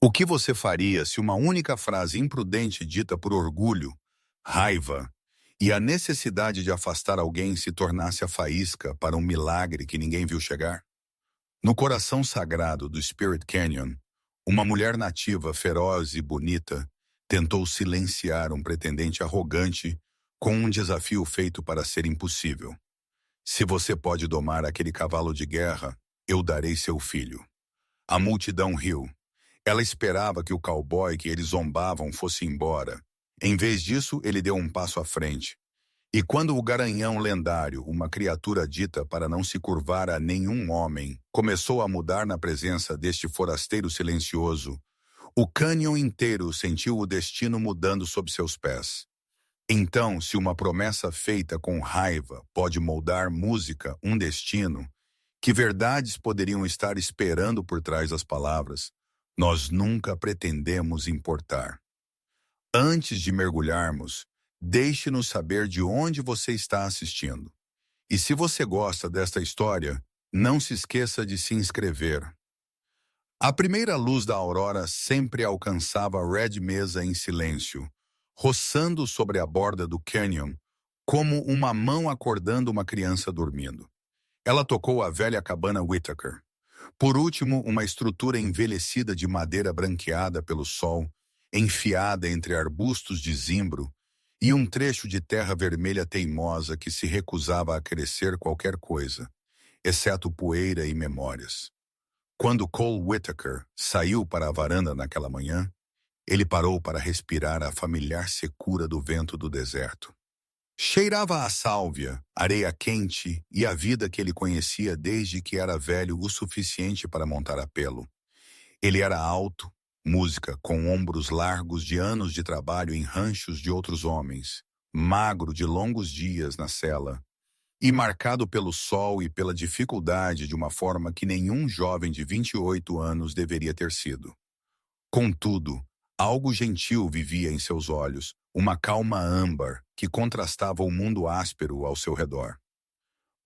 O que você faria se uma única frase imprudente dita por orgulho, raiva e a necessidade de afastar alguém se tornasse a faísca para um milagre que ninguém viu chegar? No coração sagrado do Spirit Canyon, uma mulher nativa feroz e bonita tentou silenciar um pretendente arrogante com um desafio feito para ser impossível. Se você pode domar aquele cavalo de guerra, eu darei seu filho. A multidão riu. Ela esperava que o cowboy que eles zombavam fosse embora. Em vez disso, ele deu um passo à frente. E quando o garanhão lendário, uma criatura dita para não se curvar a nenhum homem, começou a mudar na presença deste forasteiro silencioso, o cânion inteiro sentiu o destino mudando sob seus pés. Então, se uma promessa feita com raiva pode moldar música, um destino, que verdades poderiam estar esperando por trás das palavras? Nós nunca pretendemos importar. Antes de mergulharmos, deixe-nos saber de onde você está assistindo. E se você gosta desta história, não se esqueça de se inscrever. A primeira luz da aurora sempre alcançava Red Mesa em silêncio, roçando sobre a borda do canyon, como uma mão acordando uma criança dormindo. Ela tocou a velha cabana Whittaker. Por último, uma estrutura envelhecida de madeira branqueada pelo sol, enfiada entre arbustos de zimbro, e um trecho de terra vermelha teimosa que se recusava a crescer qualquer coisa, exceto poeira e memórias. Quando Cole Whittaker saiu para a varanda naquela manhã, ele parou para respirar a familiar secura do vento do deserto. Cheirava a sálvia, areia quente e a vida que ele conhecia desde que era velho o suficiente para montar a pelo. Ele era alto, música com ombros largos de anos de trabalho em ranchos de outros homens, magro de longos dias na cela, e marcado pelo sol e pela dificuldade de uma forma que nenhum jovem de 28 anos deveria ter sido. Contudo, algo gentil vivia em seus olhos, uma calma âmbar que contrastava o mundo áspero ao seu redor.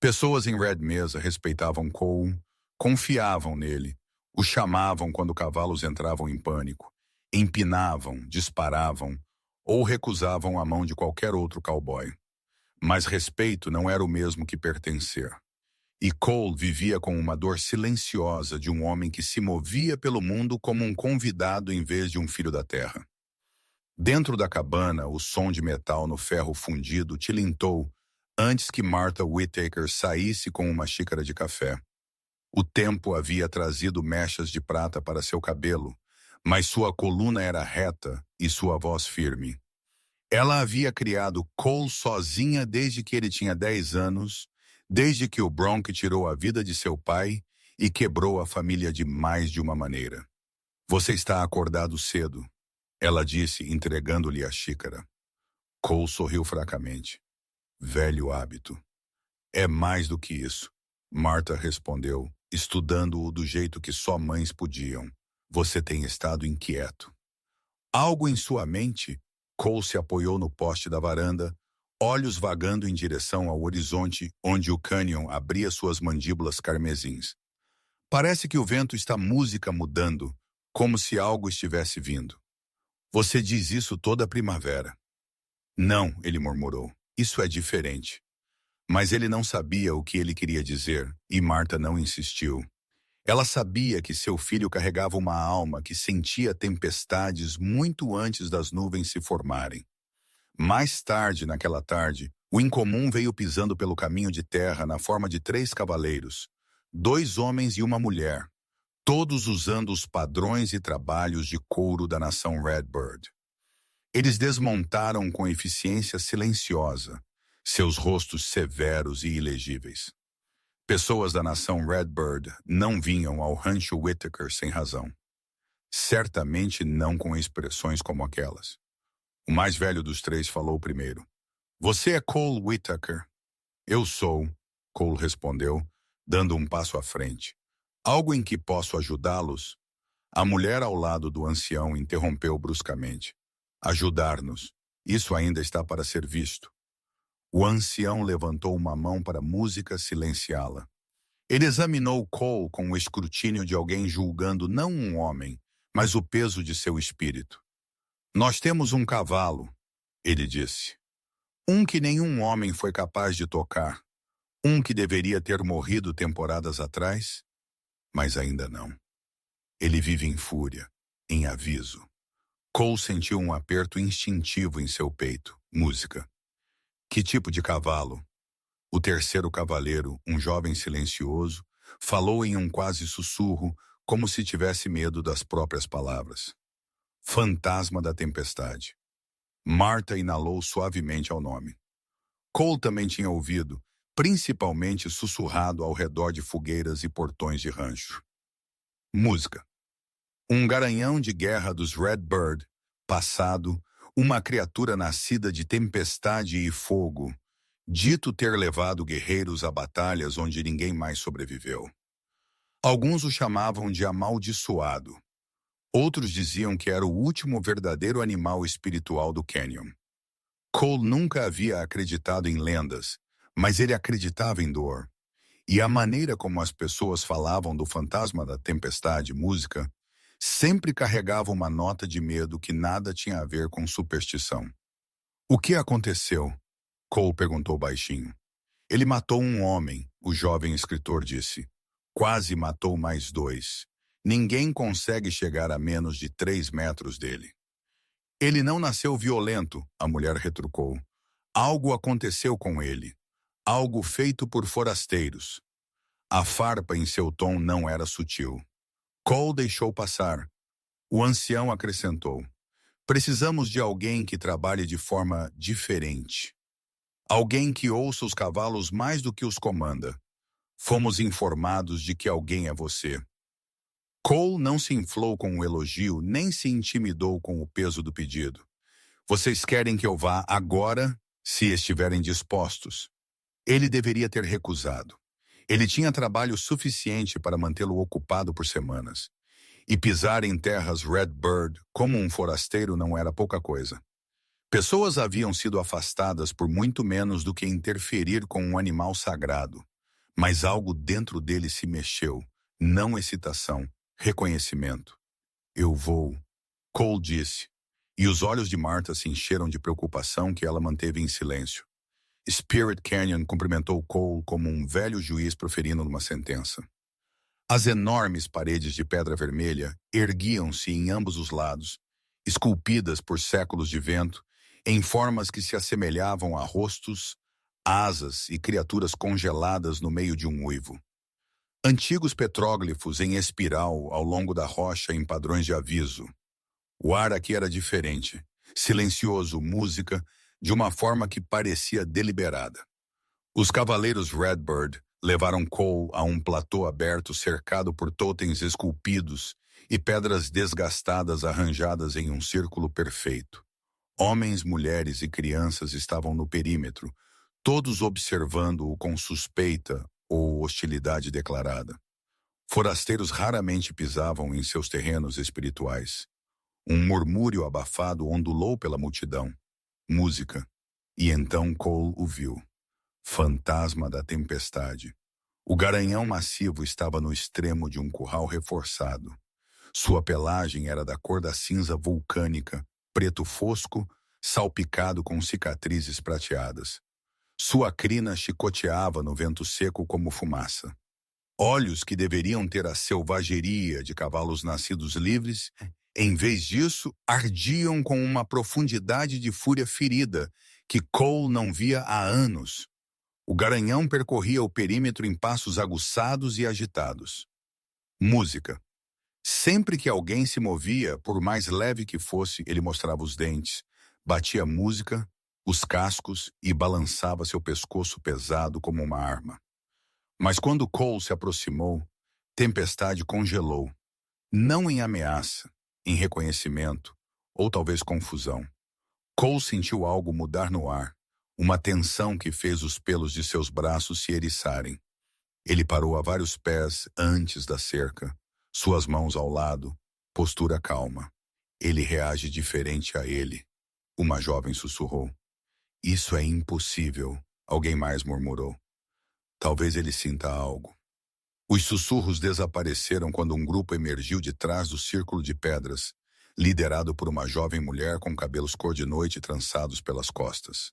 Pessoas em Red Mesa respeitavam Cole, confiavam nele, o chamavam quando cavalos entravam em pânico, empinavam, disparavam ou recusavam a mão de qualquer outro cowboy. Mas respeito não era o mesmo que pertencer. E Cole vivia com uma dor silenciosa de um homem que se movia pelo mundo como um convidado em vez de um filho da terra. Dentro da cabana, o som de metal no ferro fundido tilintou antes que Martha Whittaker saísse com uma xícara de café. O tempo havia trazido mechas de prata para seu cabelo, mas sua coluna era reta e sua voz firme. Ela havia criado Cole sozinha desde que ele tinha 10 anos, desde que o Bronco tirou a vida de seu pai e quebrou a família de mais de uma maneira. Você está acordado cedo, ela disse, entregando-lhe a xícara. Cole sorriu fracamente. Velho hábito. É mais do que isso, Martha respondeu, estudando-o do jeito que só mães podiam. Você tem estado inquieto. Algo em sua mente? Cole se apoiou no poste da varanda, olhos vagando em direção ao horizonte onde o cânion abria suas mandíbulas carmesins. Parece que o vento está música mudando, como se algo estivesse vindo. Você diz isso toda a primavera. Não, ele murmurou. Isso é diferente. Mas ele não sabia o que ele queria dizer, e Martha não insistiu. Ela sabia que seu filho carregava uma alma que sentia tempestades muito antes das nuvens se formarem. Mais tarde, naquela tarde, o incomum veio pisando pelo caminho de terra na forma de 3 cavaleiros, 2 homens e uma mulher, todos usando os padrões e trabalhos de couro da nação Redbird. Eles desmontaram com eficiência silenciosa, seus rostos severos e ilegíveis. Pessoas da nação Redbird não vinham ao rancho Whittaker sem razão. Certamente não com expressões como aquelas. O mais velho dos 3 falou primeiro. Você é Cole Whittaker? Eu sou, Cole respondeu, dando um passo à frente. Algo em que posso ajudá-los? A mulher ao lado do ancião interrompeu bruscamente. Ajudar-nos. Isso ainda está para ser visto. O ancião levantou uma mão para a música silenciá-la. Ele examinou Cole com o escrutínio de alguém julgando não um homem, mas o peso de seu espírito. Nós temos um cavalo, ele disse. Um que nenhum homem foi capaz de tocar. Um que deveria ter morrido temporadas atrás, mas ainda não. Ele vive em fúria, em aviso. Cole sentiu um aperto instintivo em seu peito. Música. Que tipo de cavalo? O terceiro cavaleiro, um jovem silencioso, falou em um quase sussurro, como se tivesse medo das próprias palavras. Fantasma da tempestade. Marta inalou suavemente ao nome. Cole também tinha ouvido, principalmente sussurrado ao redor de fogueiras e portões de rancho. Música. Um garanhão de guerra dos Redbird, passado, uma criatura nascida de tempestade e fogo, dito ter levado guerreiros a batalhas onde ninguém mais sobreviveu. Alguns o chamavam de amaldiçoado. Outros diziam que era o último verdadeiro animal espiritual do Canyon. Cole nunca havia acreditado em lendas, mas ele acreditava em dor. E a maneira como as pessoas falavam do fantasma da tempestade, música, sempre carregava uma nota de medo que nada tinha a ver com superstição. O que aconteceu? Cole perguntou baixinho. Ele matou um homem, o jovem escritor disse. Quase matou mais 2. Ninguém consegue chegar a menos de 3 metros dele. Ele não nasceu violento, a mulher retrucou. Algo aconteceu com ele. Algo feito por forasteiros. A farpa em seu tom não era sutil. Cole deixou passar. O ancião acrescentou. Precisamos de alguém que trabalhe de forma diferente. Alguém que ouça os cavalos mais do que os comanda. Fomos informados de que alguém é você. Cole não se inflou com o elogio, nem se intimidou com o peso do pedido. Vocês querem que eu vá agora, se estiverem dispostos? Ele deveria ter recusado. Ele tinha trabalho suficiente para mantê-lo ocupado por semanas. E pisar em terras Redbird como um forasteiro não era pouca coisa. Pessoas haviam sido afastadas por muito menos do que interferir com um animal sagrado. Mas algo dentro dele se mexeu, não excitação, reconhecimento. Eu vou, Cole disse, e os olhos de Marta se encheram de preocupação que ela manteve em silêncio. Spirit Canyon cumprimentou Cole como um velho juiz proferindo uma sentença. As enormes paredes de pedra vermelha erguiam-se em ambos os lados, esculpidas por séculos de vento, em formas que se assemelhavam a rostos, asas e criaturas congeladas no meio de um uivo. Antigos petróglifos em espiral ao longo da rocha em padrões de aviso. O ar aqui era diferente, silencioso, música, de uma forma que parecia deliberada. Os cavaleiros Redbird levaram Cole a um platô aberto cercado por totens esculpidos e pedras desgastadas arranjadas em um círculo perfeito. Homens, mulheres e crianças estavam no perímetro, todos observando-o com suspeita ou hostilidade declarada. Forasteiros raramente pisavam em seus terrenos espirituais. Um murmúrio abafado ondulou pela multidão. Música. E então Cole o viu. Fantasma da tempestade. O garanhão massivo estava no extremo de um curral reforçado. Sua pelagem era da cor da cinza vulcânica, preto fosco, salpicado com cicatrizes prateadas. Sua crina chicoteava no vento seco como fumaça. Olhos que deveriam ter a selvageria de cavalos nascidos livres, em vez disso, ardiam com uma profundidade de fúria ferida que Cole não via há anos. O garanhão percorria o perímetro em passos aguçados e agitados. Música. Sempre que alguém se movia, por mais leve que fosse, ele mostrava os dentes, batia música, os cascos e balançava seu pescoço pesado como uma arma. Mas quando Cole se aproximou, Tempestade congelou, não em ameaça, em reconhecimento, ou talvez confusão. Cole sentiu algo mudar no ar, uma tensão que fez os pelos de seus braços se eriçarem. Ele parou a vários pés antes da cerca, suas mãos ao lado, postura calma. Ele reage diferente a ele, uma jovem sussurrou. Isso é impossível, alguém mais murmurou. Talvez ele sinta algo. Os sussurros desapareceram quando um grupo emergiu de trás do círculo de pedras, liderado por uma jovem mulher com cabelos cor de noite trançados pelas costas.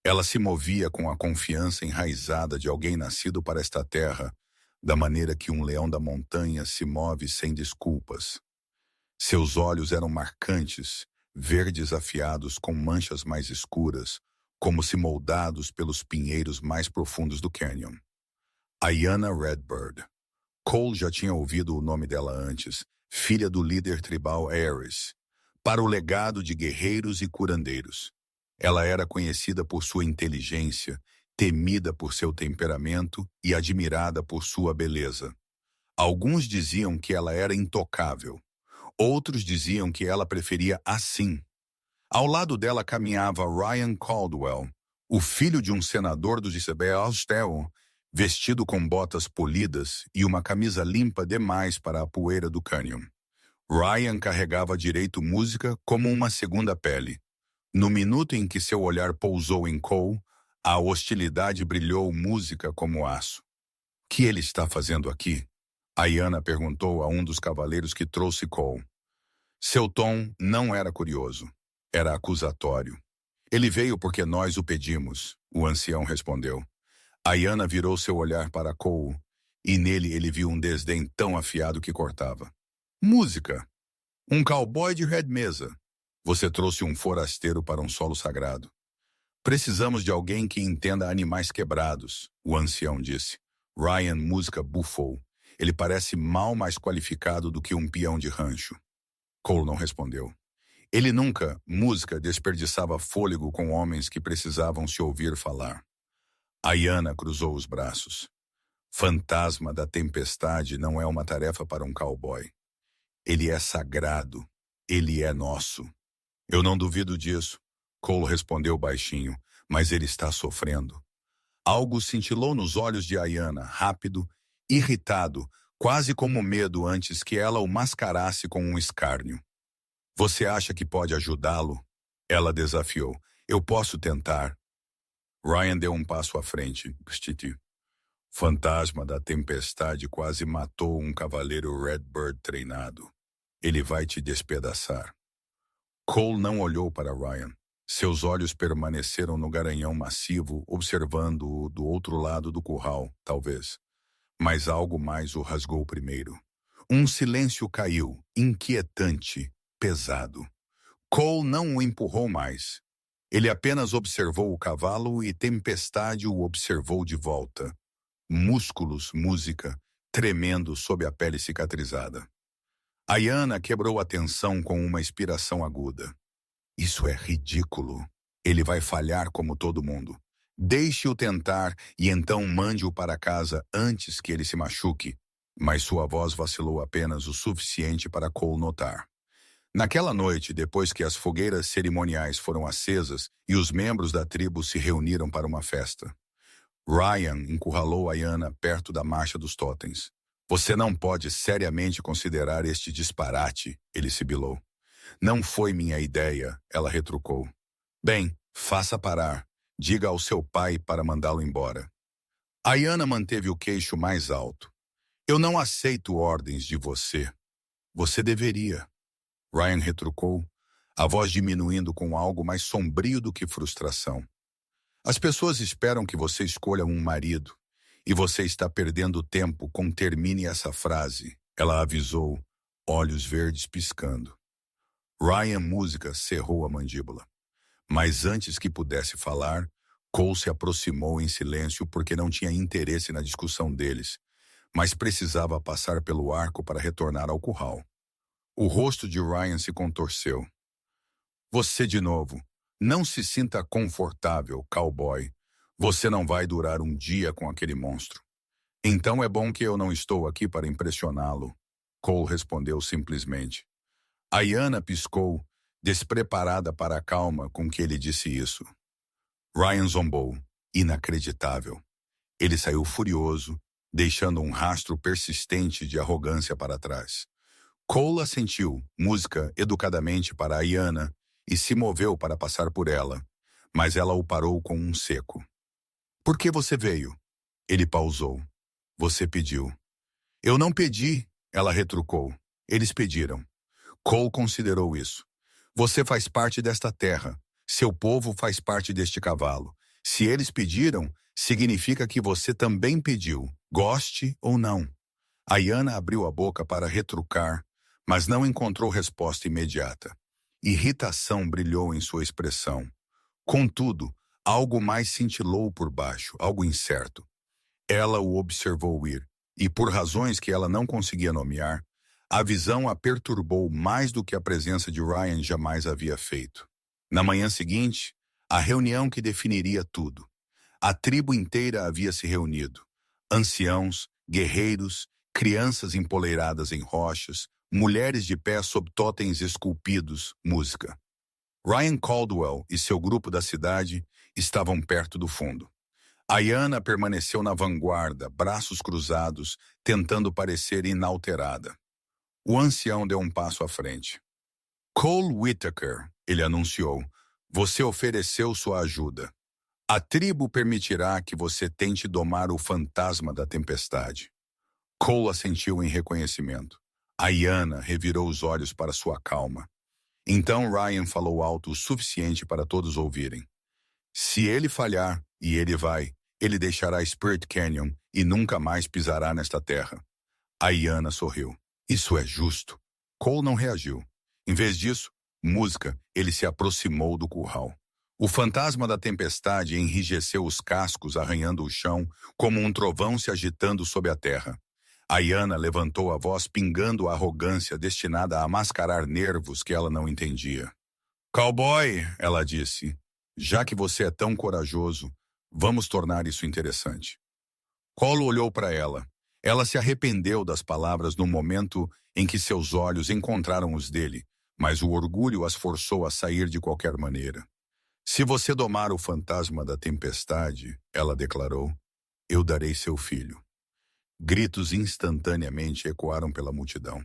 Ela se movia com a confiança enraizada de alguém nascido para esta terra, da maneira que um leão da montanha se move sem desculpas. Seus olhos eram marcantes, verdes afiados com manchas mais escuras, como se moldados pelos pinheiros mais profundos do canyon. Ayanna Redbird. Cole já tinha ouvido o nome dela antes, filha do líder tribal Ares, para o legado de guerreiros e curandeiros. Ela era conhecida por sua inteligência, temida por seu temperamento e admirada por sua beleza. Alguns diziam que ela era intocável. Outros diziam que ela preferia assim. Ao lado dela caminhava Ryan Caldwell, o filho de um senador dos Isabel, vestido com botas polidas e uma camisa limpa demais para a poeira do cânion. Ryan carregava direito música como uma segunda pele. No minuto em que seu olhar pousou em Cole, a hostilidade brilhou música como aço. "O que ele está fazendo aqui?" Ayanna perguntou a um dos cavaleiros que trouxe Cole. Seu tom não era curioso, era acusatório. "Ele veio porque nós o pedimos", o ancião respondeu. Ayanna virou seu olhar para Cole, e nele ele viu um desdém tão afiado que cortava. "Música! Um cowboy de red mesa. Você trouxe um forasteiro para um solo sagrado." "Precisamos de alguém que entenda animais quebrados", o ancião disse. Ryan música bufou. "Ele parece mal mais qualificado do que um peão de rancho." Cole não respondeu. Ele nunca, música, desperdiçava fôlego com homens que precisavam se ouvir falar. Ayanna cruzou os braços. "Fantasma da tempestade não é uma tarefa para um cowboy. Ele é sagrado. Ele é nosso." "Eu não duvido disso", Cole respondeu baixinho, "mas ele está sofrendo." Algo cintilou nos olhos de Ayanna, rápido, irritado, quase como medo antes que ela o mascarasse com um escárnio. "Você acha que pode ajudá-lo?" Ela desafiou. "Eu posso tentar." Ryan deu um passo à frente. "Fantasma da tempestade quase matou um cavaleiro Redbird treinado. Ele vai te despedaçar." Cole não olhou para Ryan. Seus olhos permaneceram no garanhão massivo, observando-o do outro lado do curral, talvez. Mas algo mais o rasgou primeiro. Um silêncio caiu, inquietante, pesado. Cole não o empurrou mais. Ele apenas observou o cavalo e Tempestade o observou de volta. Músculos, música, tremendo sob a pele cicatrizada. Ayanna quebrou a tensão com uma inspiração aguda. "Isso é ridículo. Ele vai falhar como todo mundo. Deixe-o tentar e então mande-o para casa antes que ele se machuque." Mas sua voz vacilou apenas o suficiente para Cole notar. Naquela noite, depois que as fogueiras cerimoniais foram acesas e os membros da tribo se reuniram para uma festa, Ryan encurralou Ayanna perto da marcha dos totens. "Você não pode seriamente considerar este disparate", ele sibilou. "Não foi minha ideia", ela retrucou. "Bem, faça parar. Diga ao seu pai para mandá-lo embora." Ayanna manteve o queixo mais alto. "Eu não aceito ordens de você." "Você deveria." Ryan retrucou, a voz diminuindo com algo mais sombrio do que frustração. "As pessoas esperam que você escolha um marido, e você está perdendo tempo com termine essa frase", ela avisou, olhos verdes piscando. Ryan música cerrou a mandíbula. Mas antes que pudesse falar, Cole se aproximou em silêncio porque não tinha interesse na discussão deles, mas precisava passar pelo arco para retornar ao curral. O rosto de Ryan se contorceu. "Você de novo. Não se sinta confortável, cowboy. Você não vai durar um dia com aquele monstro." "Então é bom que eu não estou aqui para impressioná-lo", Cole respondeu simplesmente. Ayanna piscou, despreparada para a calma com que ele disse isso. Ryan zombou. Inacreditável. Ele saiu furioso, deixando um rastro persistente de arrogância para trás. Cole assentiu, música educadamente para Ayanna, e se moveu para passar por ela, mas ela o parou com um seco. "Por que você veio?" Ele pausou. "Você pediu." Eu não pedi, ela retrucou. Eles pediram. Cole considerou isso. Você faz parte desta terra. Seu povo faz parte deste cavalo. Se eles pediram, significa que você também pediu, goste ou não. Ayanna abriu a boca para retrucar, mas não encontrou resposta imediata. Irritação brilhou em sua expressão. Contudo, algo mais cintilou por baixo, algo incerto. Ela o observou ir, e por razões que ela não conseguia nomear, a visão a perturbou mais do que a presença de Ryan jamais havia feito. Na manhã seguinte, a reunião que definiria tudo. A tribo inteira havia se reunido. Anciãos, guerreiros, crianças empoleiradas em rochas, mulheres de pé sob totens esculpidos, música. Ryan Caldwell e seu grupo da cidade estavam perto do fundo. Ayanna permaneceu na vanguarda, braços cruzados, tentando parecer inalterada. O ancião deu um passo à frente. Cole Whittaker, ele anunciou, você ofereceu sua ajuda. A tribo permitirá que você tente domar o fantasma da tempestade. Cole assentiu em reconhecimento. Ayanna revirou os olhos para sua calma. Então Ryan falou alto o suficiente para todos ouvirem. Se ele falhar, e ele vai, ele deixará Spirit Canyon e nunca mais pisará nesta terra. Ayanna sorriu. Isso é justo. Cole não reagiu. Em vez disso, música, ele se aproximou do curral. O fantasma da tempestade enrijeceu os cascos, arranhando o chão, como um trovão se agitando sob a terra. Ayanna levantou a voz pingando a arrogância destinada a mascarar nervos que ela não entendia. Cowboy, ela disse, já que você é tão corajoso, vamos tornar isso interessante. Cole olhou para ela. Ela se arrependeu das palavras no momento em que seus olhos encontraram os dele, mas o orgulho as forçou a sair de qualquer maneira. Se você domar o fantasma da tempestade, ela declarou, eu darei seu filho. Gritos instantaneamente ecoaram pela multidão.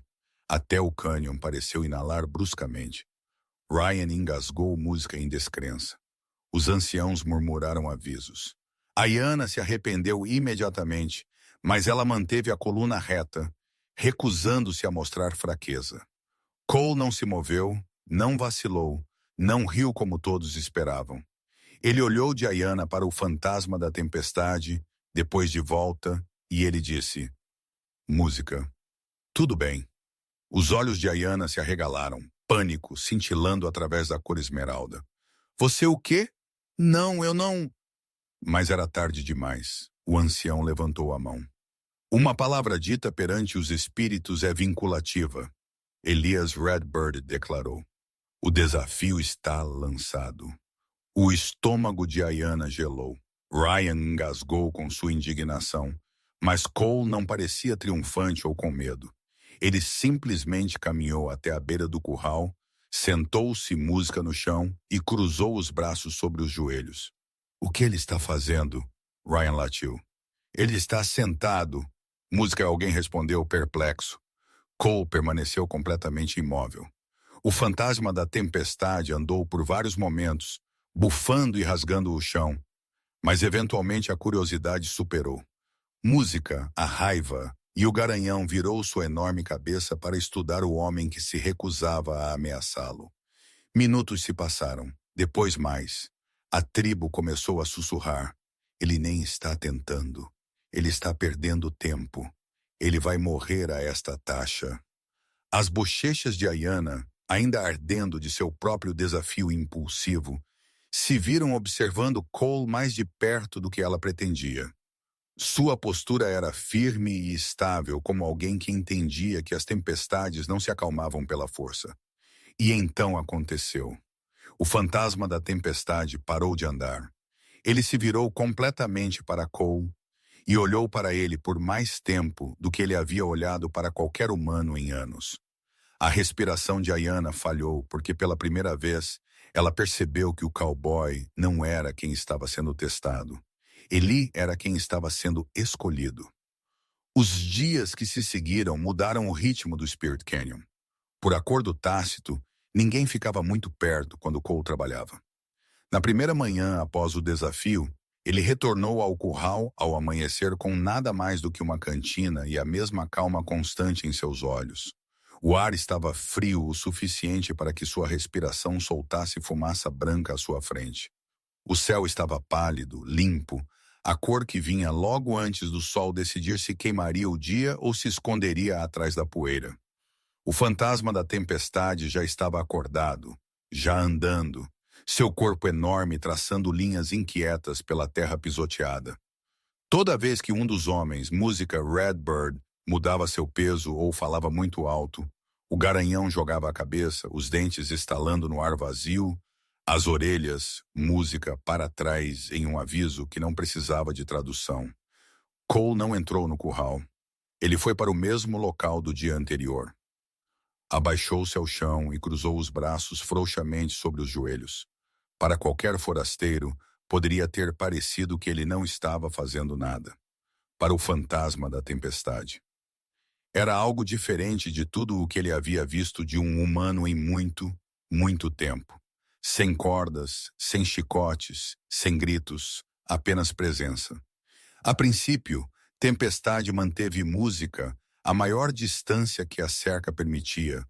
Até o cânion pareceu inalar bruscamente. Ryan engasgou música em descrença. Os anciãos murmuraram avisos. Ayanna se arrependeu imediatamente, mas ela manteve a coluna reta, recusando-se a mostrar fraqueza. Cole não se moveu, não vacilou, não riu como todos esperavam. Ele olhou de Ayanna para o fantasma da tempestade, depois de volta, e ele disse, música. Tudo bem. Os olhos de Ayanna se arregalaram, pânico, cintilando através da cor esmeralda. Você o quê? Não, eu não... Mas era tarde demais. O ancião levantou a mão. Uma palavra dita perante os espíritos é vinculativa. Elias Redbird declarou. O desafio está lançado. O estômago de Ayanna gelou. Ryan engasgou com sua indignação, mas Cole não parecia triunfante ou com medo. Ele simplesmente caminhou até a beira do curral, sentou-se música no chão e cruzou os braços sobre os joelhos. O que ele está fazendo? Ryan latiu. Ele está sentado. Música, alguém respondeu perplexo. Cole permaneceu completamente imóvel. O fantasma da tempestade andou por vários momentos, bufando e rasgando o chão, mas eventualmente a curiosidade superou. Música, a raiva e o garanhão virou sua enorme cabeça para estudar o homem que se recusava a ameaçá-lo. Minutos se passaram, depois mais. A tribo começou a sussurrar. Ele nem está tentando. Ele está perdendo tempo. Ele vai morrer a esta taxa. As bochechas de Ayanna, ainda ardendo de seu próprio desafio impulsivo, se viram observando Cole mais de perto do que ela pretendia. Sua postura era firme e estável, como alguém que entendia que as tempestades não se acalmavam pela força. E então aconteceu. O fantasma da tempestade parou de andar. Ele se virou completamente para Cole e olhou para ele por mais tempo do que ele havia olhado para qualquer humano em anos. A respiração de Ayanna falhou porque pela primeira vez ela percebeu que o cowboy não era quem estava sendo testado. Ele era quem estava sendo escolhido. Os dias que se seguiram mudaram o ritmo do Spirit Canyon. Por acordo tácito, ninguém ficava muito perto quando Cole trabalhava. Na primeira manhã após o desafio, Ele retornou ao curral ao amanhecer com nada mais do que uma cantina e a mesma calma constante em seus olhos. O ar estava frio o suficiente para que sua respiração soltasse fumaça branca à sua frente. O céu estava pálido, limpo, a cor que vinha logo antes do sol decidir se queimaria o dia ou se esconderia atrás da poeira. O fantasma da tempestade já estava acordado, já andando, seu corpo enorme traçando linhas inquietas pela terra pisoteada. Toda vez que um dos homens, música Redbird, mudava seu peso ou falava muito alto, o garanhão jogava a cabeça, os dentes estalando no ar vazio, as orelhas, música para trás em um aviso que não precisava de tradução. Cole não entrou no curral. Ele foi para o mesmo local do dia anterior. Abaixou-se ao chão e cruzou os braços frouxamente sobre os joelhos. Para qualquer forasteiro, poderia ter parecido que ele não estava fazendo nada. Para o fantasma da tempestade. Era algo diferente de tudo o que ele havia visto de um humano em muito, muito tempo. Sem cordas, sem chicotes, sem gritos, apenas presença. A princípio, Tempestade manteve música a maior distância que a cerca permitia,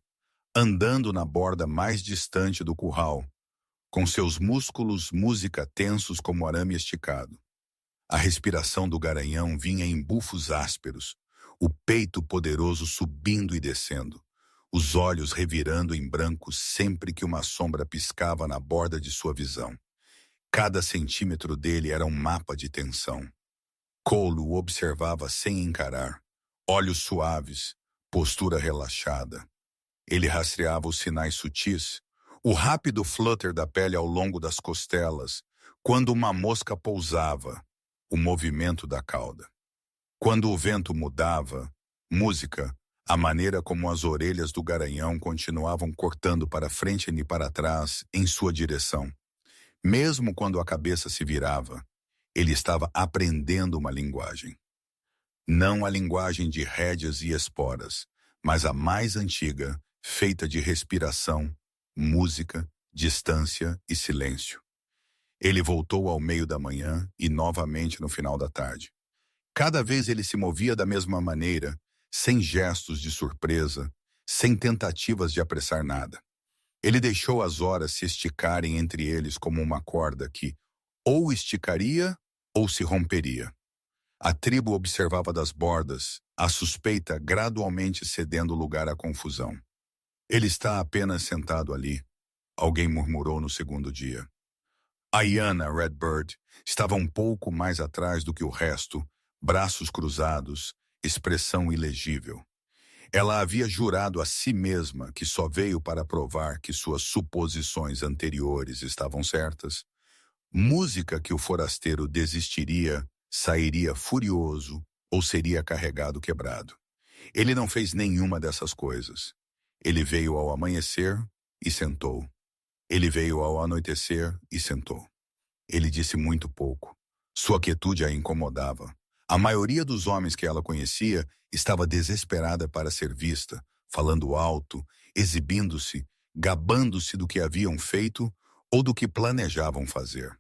andando na borda mais distante do curral, com seus músculos música tensos como arame esticado. A respiração do garanhão vinha em bufos ásperos, o peito poderoso subindo e descendo, os olhos revirando em branco sempre que uma sombra piscava na borda de sua visão. Cada centímetro dele era um mapa de tensão. Cole o observava sem encarar, olhos suaves, postura relaxada. Ele rastreava os sinais sutis, o rápido flutter da pele ao longo das costelas, quando uma mosca pousava, o movimento da cauda. Quando o vento mudava, música, a maneira como as orelhas do garanhão continuavam cortando para frente e para trás em sua direção. Mesmo quando a cabeça se virava, ele estava aprendendo uma linguagem. Não a linguagem de rédeas e esporas, mas a mais antiga, feita de respiração, música, distância e silêncio. Ele voltou ao meio da manhã e novamente no final da tarde. Cada vez ele se movia da mesma maneira, sem gestos de surpresa, sem tentativas de apressar nada. Ele deixou as horas se esticarem entre eles como uma corda que ou esticaria ou se romperia. A tribo observava das bordas, a suspeita gradualmente cedendo lugar à confusão. Ele está apenas sentado ali, alguém murmurou no segundo dia. Ayanna Redbird estava um pouco mais atrás do que o resto, braços cruzados, expressão ilegível. Ela havia jurado a si mesma que só veio para provar que suas suposições anteriores estavam certas. Música que o forasteiro desistiria, sairia furioso ou seria carregado quebrado. Ele não fez nenhuma dessas coisas. Ele veio ao amanhecer e sentou. Ele veio ao anoitecer e sentou. Ele disse muito pouco. Sua quietude a incomodava. A maioria dos homens que ela conhecia estava desesperada para ser vista, falando alto, exibindo-se, gabando-se do que haviam feito ou do que planejavam fazer.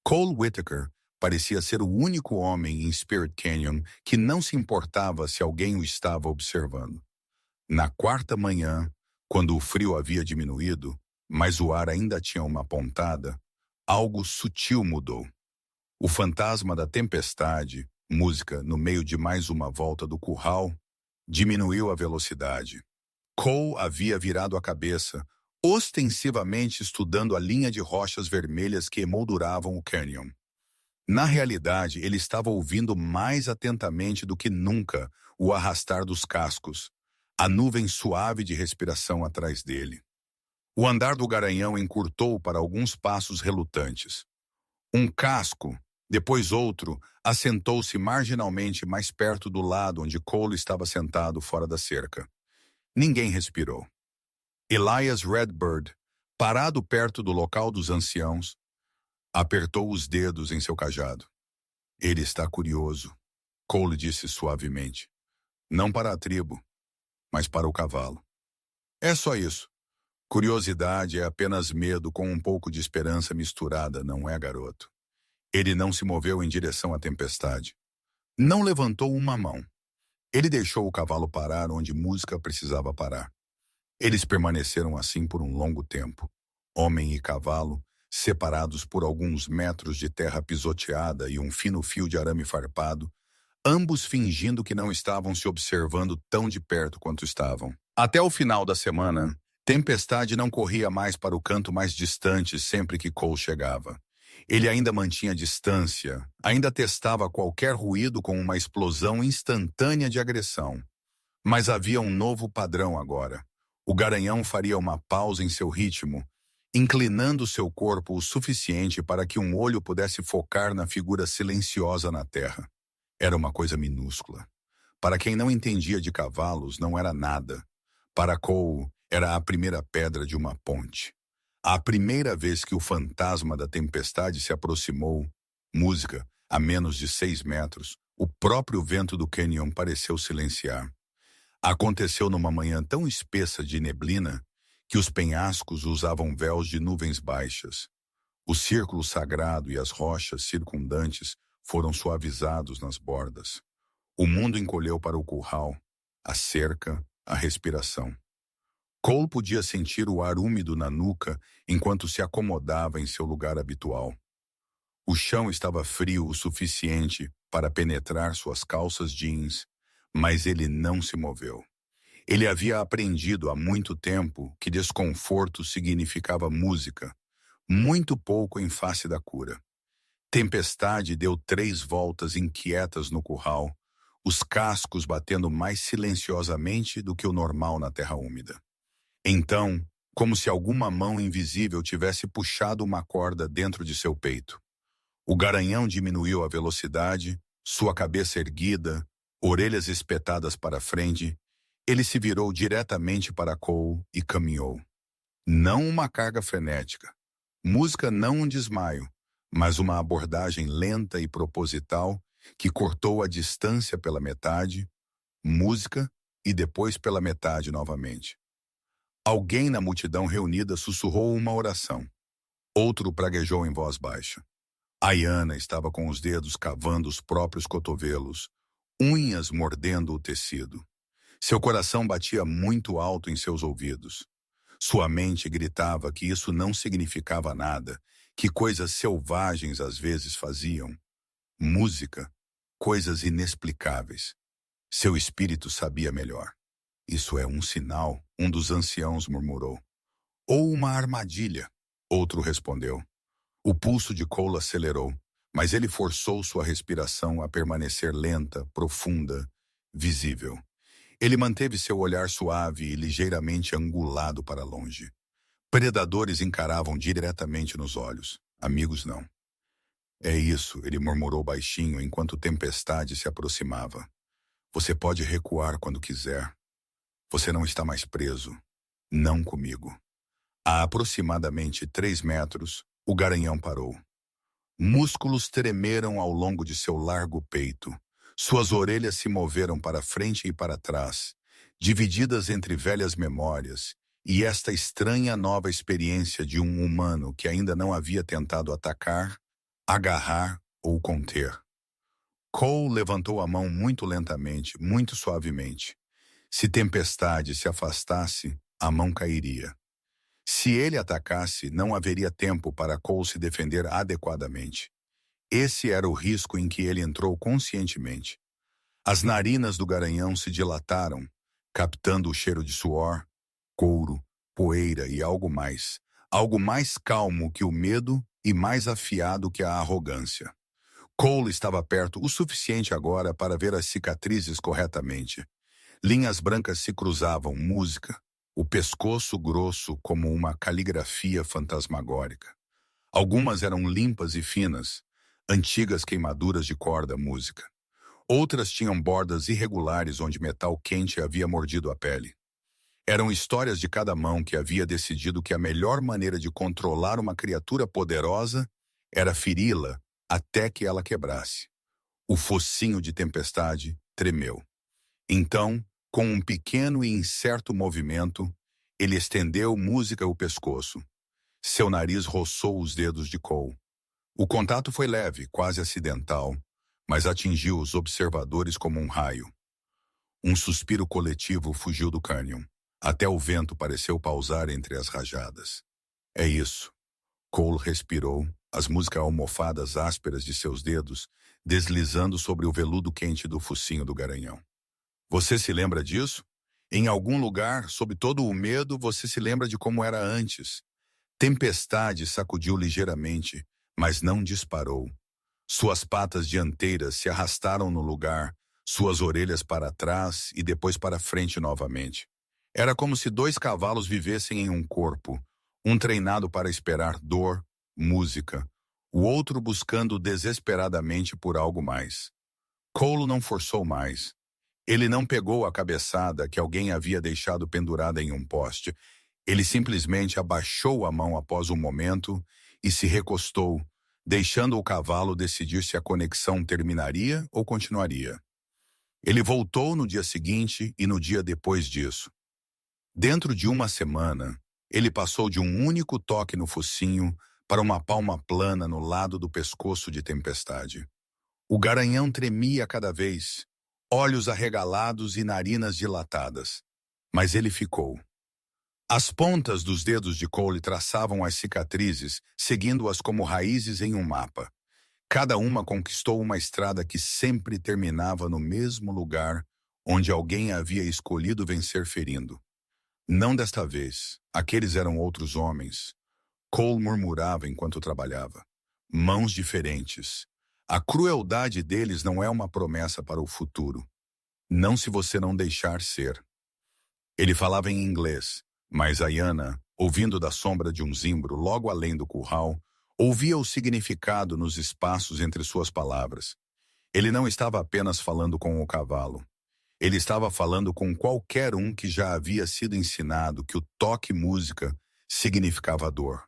Cole Whittaker parecia ser o único homem em Spirit Canyon que não se importava se alguém o estava observando. Na quarta manhã, quando o frio havia diminuído, mas o ar ainda tinha uma pontada, algo sutil mudou. O fantasma da tempestade, música no meio de mais uma volta do curral, diminuiu a velocidade. Cole havia virado a cabeça, ostensivamente estudando a linha de rochas vermelhas que emolduravam o canyon. Na realidade, ele estava ouvindo mais atentamente do que nunca o arrastar dos cascos, a nuvem suave de respiração atrás dele. O andar do garanhão encurtou para alguns passos relutantes. Um casco, depois outro, assentou-se marginalmente mais perto do lado onde Cole estava sentado fora da cerca. Ninguém respirou. Elias Redbird, parado perto do local dos anciãos, apertou os dedos em seu cajado. Ele está curioso, Cole disse suavemente. Não para a tribo, mas para o cavalo. É só isso. Curiosidade é apenas medo com um pouco de esperança misturada, não é, garoto? Ele não se moveu em direção à tempestade. Não levantou uma mão. Ele deixou o cavalo parar onde música precisava parar. Eles permaneceram assim por um longo tempo. Homem e cavalo, separados por alguns metros de terra pisoteada e um fino fio de arame farpado, ambos fingindo que não estavam se observando tão de perto quanto estavam. Até o final da semana, Tempestade não corria mais para o canto mais distante sempre que Cole chegava. Ele ainda mantinha distância, ainda testava qualquer ruído com uma explosão instantânea de agressão. Mas havia um novo padrão agora. O garanhão faria uma pausa em seu ritmo, inclinando seu corpo o suficiente para que um olho pudesse focar na figura silenciosa na terra. Era uma coisa minúscula. Para quem não entendia de cavalos, não era nada. Para Cole, era a primeira pedra de uma ponte. A primeira vez que o fantasma da tempestade se aproximou, música, a menos de 6 metros, o próprio vento do canyon pareceu silenciar. Aconteceu numa manhã tão espessa de neblina que os penhascos usavam véus de nuvens baixas. O círculo sagrado e as rochas circundantes foram suavizados nas bordas. O mundo encolheu para o curral, a cerca, a respiração. Cole podia sentir o ar úmido na nuca enquanto se acomodava em seu lugar habitual. O chão estava frio o suficiente para penetrar suas calças jeans, mas ele não se moveu. Ele havia aprendido há muito tempo que desconforto significava música, muito pouco em face da cura. Tempestade deu 3 voltas inquietas no curral, os cascos batendo mais silenciosamente do que o normal na terra úmida. Então, como se alguma mão invisível tivesse puxado uma corda dentro de seu peito. O garanhão diminuiu a velocidade, sua cabeça erguida, orelhas espetadas para frente. Ele se virou diretamente para Cole e caminhou. Não uma carga frenética. Música não um desmaio, mas uma abordagem lenta e proposital que cortou a distância pela metade, música e depois pela metade novamente. Alguém na multidão reunida sussurrou uma oração. Outro praguejou em voz baixa. Ayana estava com os dedos cavando os próprios cotovelos, unhas mordendo o tecido. Seu coração batia muito alto em seus ouvidos. Sua mente gritava que isso não significava nada, que coisas selvagens às vezes faziam. Música, coisas inexplicáveis. Seu espírito sabia melhor. Isso é um sinal, um dos anciãos murmurou. Ou uma armadilha, outro respondeu. O pulso de Cole acelerou, mas ele forçou sua respiração a permanecer lenta, profunda, visível. Ele manteve seu olhar suave e ligeiramente angulado para longe. Predadores encaravam diretamente nos olhos, amigos não. É isso, ele murmurou baixinho enquanto Tempestade se aproximava. Você pode recuar quando quiser. Você não está mais preso. Não comigo. A aproximadamente 3 metros, o garanhão parou. Músculos tremeram ao longo de seu largo peito. Suas orelhas se moveram para frente e para trás, divididas entre velhas memórias e esta estranha nova experiência de um humano que ainda não havia tentado atacar, agarrar ou conter. Cole levantou a mão muito lentamente, muito suavemente. Se Tempestade se afastasse, a mão cairia. Se ele atacasse, não haveria tempo para Cole se defender adequadamente. Esse era o risco em que ele entrou conscientemente. As narinas do garanhão se dilataram, captando o cheiro de suor, couro, poeira e algo mais calmo que o medo e mais afiado que a arrogância. Cole estava perto o suficiente agora para ver as cicatrizes corretamente. Linhas brancas se cruzavam, música, o pescoço grosso como uma caligrafia fantasmagórica. Algumas eram limpas e finas, antigas queimaduras de corda, música. Outras tinham bordas irregulares onde metal quente havia mordido a pele. Eram histórias de cada mão que havia decidido que a melhor maneira de controlar uma criatura poderosa era feri-la até que ela quebrasse. O focinho de Tempestade tremeu. Então, com um pequeno e incerto movimento, ele estendeu música ao pescoço. Seu nariz roçou os dedos de Cole. O contato foi leve, quase acidental, mas atingiu os observadores como um raio. Um suspiro coletivo fugiu do cânion. Até o vento pareceu pausar entre as rajadas. É isso. Cole respirou, as músicas almofadas ásperas de seus dedos deslizando sobre o veludo quente do focinho do garanhão. Você se lembra disso? Em algum lugar, sob todo o medo, você se lembra de como era antes. Tempestade sacudiu ligeiramente, mas não disparou. Suas patas dianteiras se arrastaram no lugar, suas orelhas para trás e depois para frente novamente. Era como se dois cavalos vivessem em um corpo, um treinado para esperar dor, música, o outro buscando desesperadamente por algo mais. Cole não forçou mais. Ele não pegou a cabeçada que alguém havia deixado pendurada em um poste. Ele simplesmente abaixou a mão após um momento e se recostou, deixando o cavalo decidir se a conexão terminaria ou continuaria. Ele voltou no dia seguinte e no dia depois disso. Dentro de uma semana, ele passou de um único toque no focinho para uma palma plana no lado do pescoço de Tempestade. O garanhão tremia cada vez, olhos arregalados e narinas dilatadas. Mas ele ficou. As pontas dos dedos de Cole traçavam as cicatrizes, seguindo-as como raízes em um mapa. Cada uma conquistou uma estrada que sempre terminava no mesmo lugar onde alguém havia escolhido vencer ferindo. Não desta vez. Aqueles eram outros homens. Cole murmurava enquanto trabalhava. Mãos diferentes. A crueldade deles não é uma promessa para o futuro. Não se você não deixar ser. Ele falava em inglês, mas Ayana, ouvindo da sombra de um zimbro logo além do curral, ouvia o significado nos espaços entre suas palavras. Ele não estava apenas falando com o cavalo. Ele estava falando com qualquer um que já havia sido ensinado que o toque música significava dor.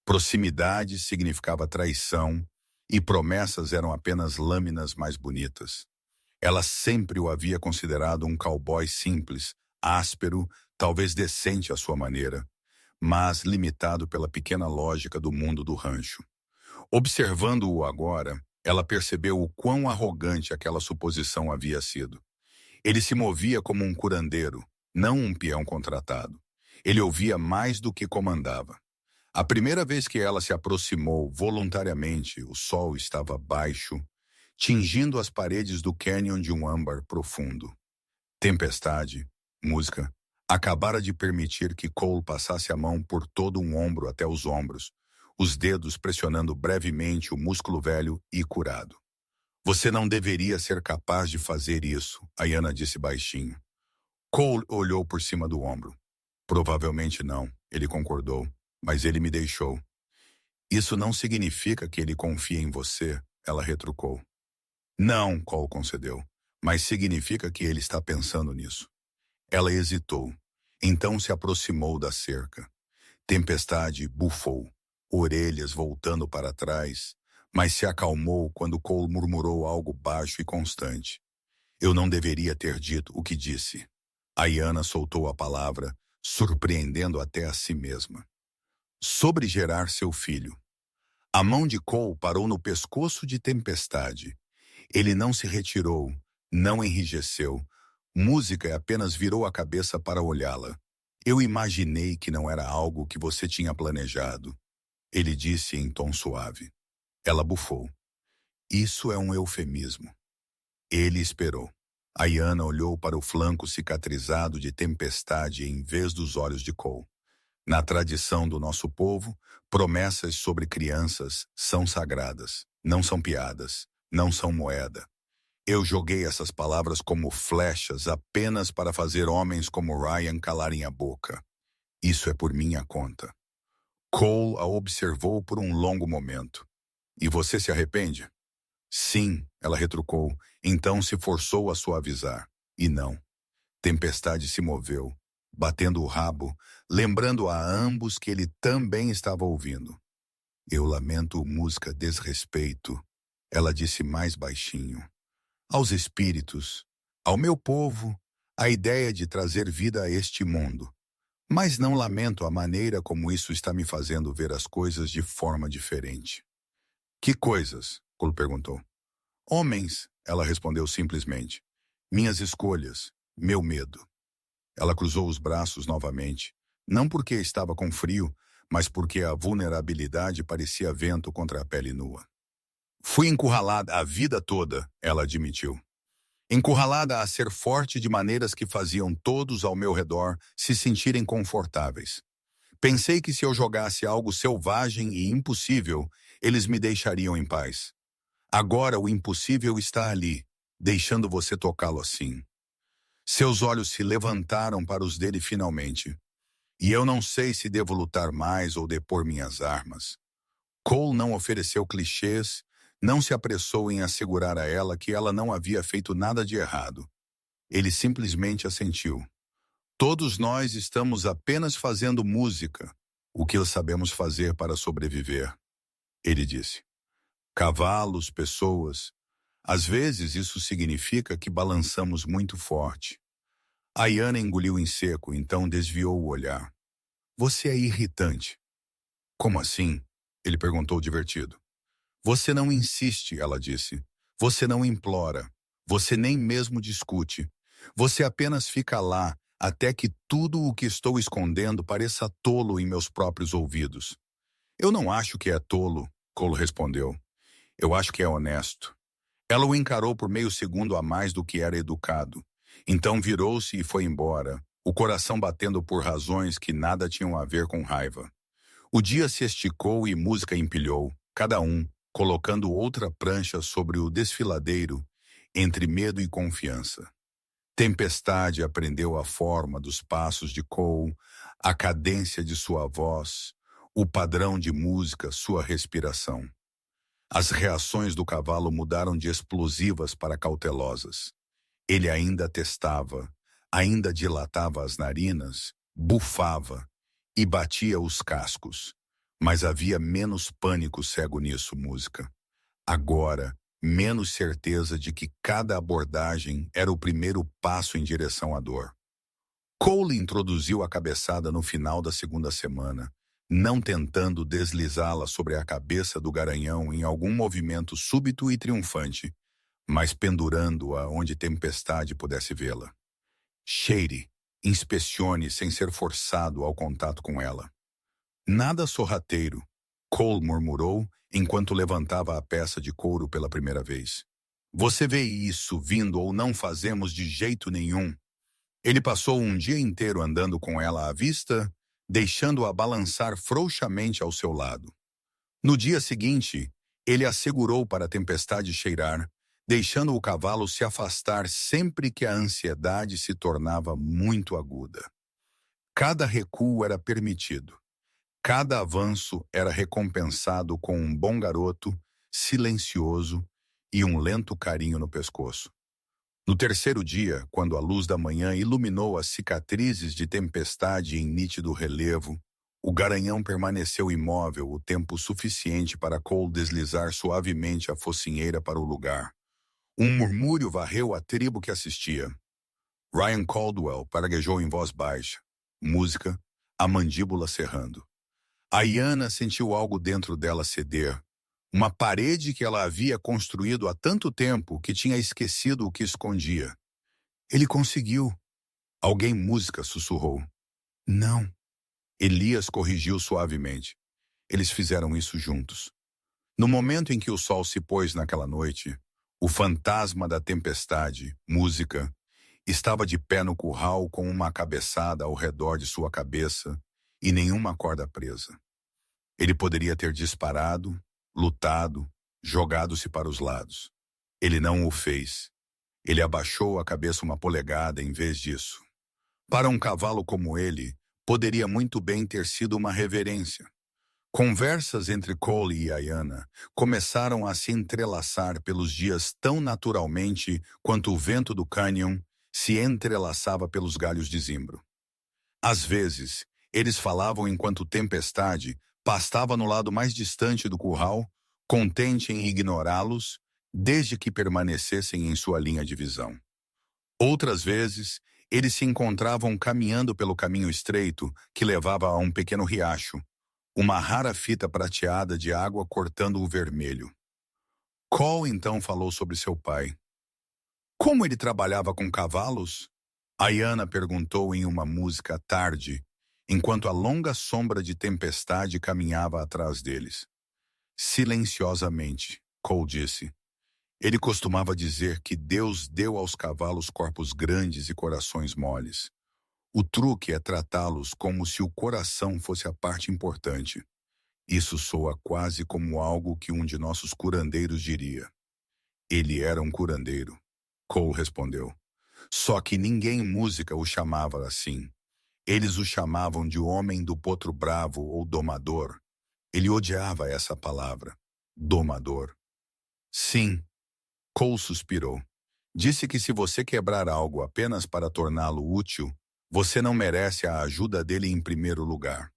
Proximidade significava traição e promessas eram apenas lâminas mais bonitas. Ela sempre o havia considerado um cowboy simples, áspero, talvez decente à sua maneira, mas limitado pela pequena lógica do mundo do rancho. Observando-o agora, ela percebeu o quão arrogante aquela suposição havia sido. Ele se movia como um curandeiro, não um peão contratado. Ele ouvia mais do que comandava. A primeira vez que ela se aproximou voluntariamente, o sol estava baixo, tingindo as paredes do cânion de um âmbar profundo. Tempestade, música, acabara de permitir que Cole passasse a mão por todo um ombro até os ombros, os dedos pressionando brevemente o músculo velho e curado. Você não deveria ser capaz de fazer isso, Ayana disse baixinho. Cole olhou por cima do ombro. Provavelmente não, ele concordou, mas ele me deixou. Isso não significa que ele confia em você, ela retrucou. Não, Cole concedeu, mas significa que ele está pensando nisso. Ela hesitou, então se aproximou da cerca. Tempestade bufou, orelhas voltando para trás, mas se acalmou quando Cole murmurou algo baixo e constante. Eu não deveria ter dito o que disse. Ayana soltou a palavra, surpreendendo até a si mesma. Sobre gerar seu filho. A mão de Cole parou no pescoço de Tempestade. Ele não se retirou, não enrijeceu. Música apenas virou a cabeça para olhá-la. Eu imaginei que não era algo que você tinha planejado. Ele disse em tom suave. Ela bufou. Isso é um eufemismo. Ele esperou. Ayana olhou para o flanco cicatrizado de Tempestade em vez dos olhos de Cole. Na tradição do nosso povo, promessas sobre crianças são sagradas, não são piadas, não são moeda. Eu joguei essas palavras como flechas apenas para fazer homens como Ryan calarem a boca. Isso é por minha conta. Cole a observou por um longo momento. E você se arrepende? Sim, ela retrucou, então se forçou a suavizar. E não. Tempestade se moveu, batendo o rabo, lembrando a ambos que ele também estava ouvindo. Eu lamento música desrespeito, ela disse mais baixinho. Aos espíritos, ao meu povo, a ideia de trazer vida a este mundo. Mas não lamento a maneira como isso está me fazendo ver as coisas de forma diferente. Que coisas? Cole perguntou. Homens, ela respondeu simplesmente. Minhas escolhas, meu medo. Ela cruzou os braços novamente, não porque estava com frio, mas porque a vulnerabilidade parecia vento contra a pele nua. Fui encurralada a vida toda, ela admitiu. Encurralada a ser forte de maneiras que faziam todos ao meu redor se sentirem confortáveis. Pensei que se eu jogasse algo selvagem e impossível, eles me deixariam em paz. Agora o impossível está ali, deixando você tocá-lo assim. Seus olhos se levantaram para os dele finalmente. E eu não sei se devo lutar mais ou depor minhas armas. Cole não ofereceu clichês, não se apressou em assegurar a ela que ela não havia feito nada de errado. Ele simplesmente assentiu. Todos nós estamos apenas fazendo música, o que sabemos fazer para sobreviver, ele disse. Cavalos, pessoas. Às vezes isso significa que balançamos muito forte. A Iana engoliu em seco, então desviou o olhar. Você é irritante. Como assim? Ele perguntou divertido. Você não insiste, ela disse. Você não implora. Você nem mesmo discute. Você apenas fica lá, até que tudo o que estou escondendo pareça tolo em meus próprios ouvidos. Eu não acho que é tolo, Cole respondeu. Eu acho que é honesto. Ela o encarou por meio segundo a mais do que era educado. Então virou-se e foi embora, o coração batendo por razões que nada tinham a ver com raiva. O dia se esticou e música empilhou, cada um, colocando outra prancha sobre o desfiladeiro, entre medo e confiança. Tempestade aprendeu a forma dos passos de Cole, a cadência de sua voz, o padrão de música, sua respiração. As reações do cavalo mudaram de explosivas para cautelosas. Ele ainda testava, ainda dilatava as narinas, bufava e batia os cascos. Mas havia menos pânico cego nisso, música. Agora, menos certeza de que cada abordagem era o primeiro passo em direção à dor. Cole introduziu a cabeçada no final da segunda semana, não tentando deslizá-la sobre a cabeça do garanhão em algum movimento súbito e triunfante, mas pendurando-a onde Tempestade pudesse vê-la. Cheire, inspecione sem ser forçado ao contato com ela. Nada sorrateiro, Cole murmurou enquanto levantava a peça de couro pela primeira vez. Você vê isso vindo ou não fazemos de jeito nenhum. Ele passou um dia inteiro andando com ela à vista, deixando-a balançar frouxamente ao seu lado. No dia seguinte, ele a segurou para a Tempestade cheirar, deixando o cavalo se afastar sempre que a ansiedade se tornava muito aguda. Cada recuo era permitido. Cada avanço era recompensado com um bom garoto, silencioso e um lento carinho no pescoço. No terceiro dia, quando a luz da manhã iluminou as cicatrizes de Tempestade em nítido relevo, o garanhão permaneceu imóvel o tempo suficiente para Cole deslizar suavemente a focinheira para o lugar. Um murmúrio varreu a tribo que assistia. Ryan Caldwell praguejou em voz baixa. Música, a mandíbula cerrando. A Iana sentiu algo dentro dela ceder. Uma parede que ela havia construído há tanto tempo que tinha esquecido o que escondia. Ele conseguiu. Alguém música sussurrou. Não. Elias corrigiu suavemente. Eles fizeram isso juntos. No momento em que o sol se pôs naquela noite, o fantasma da tempestade, música, estava de pé no curral com uma cabeçada ao redor de sua cabeça e nenhuma corda presa. Ele poderia ter disparado, lutado, jogado-se para os lados. Ele não o fez. Ele abaixou a cabeça uma polegada em vez disso. Para um cavalo como ele, poderia muito bem ter sido uma reverência. Conversas entre Cole e Iana começaram a se entrelaçar pelos dias tão naturalmente quanto o vento do cânion se entrelaçava pelos galhos de zimbro. Às vezes, eles falavam enquanto Tempestade pastava no lado mais distante do curral, contente em ignorá-los, desde que permanecessem em sua linha de visão. Outras vezes, eles se encontravam caminhando pelo caminho estreito que levava a um pequeno riacho, uma rara fita prateada de água cortando o vermelho. Cole então falou sobre seu pai. Como ele trabalhava com cavalos? Ayana perguntou em uma música tarde, enquanto a longa sombra de tempestade caminhava atrás deles. Silenciosamente, Cole disse. Ele costumava dizer que Deus deu aos cavalos corpos grandes e corações moles. O truque é tratá-los como se o coração fosse a parte importante. Isso soa quase como algo que um de nossos curandeiros diria. Ele era um curandeiro, Cole respondeu. Só que ninguém em música o chamava assim. Eles o chamavam de homem do potro bravo ou domador. Ele odiava essa palavra, domador. Sim, Cole suspirou. Disse que se você quebrar algo apenas para torná-lo útil, você não merece a ajuda dele em primeiro lugar.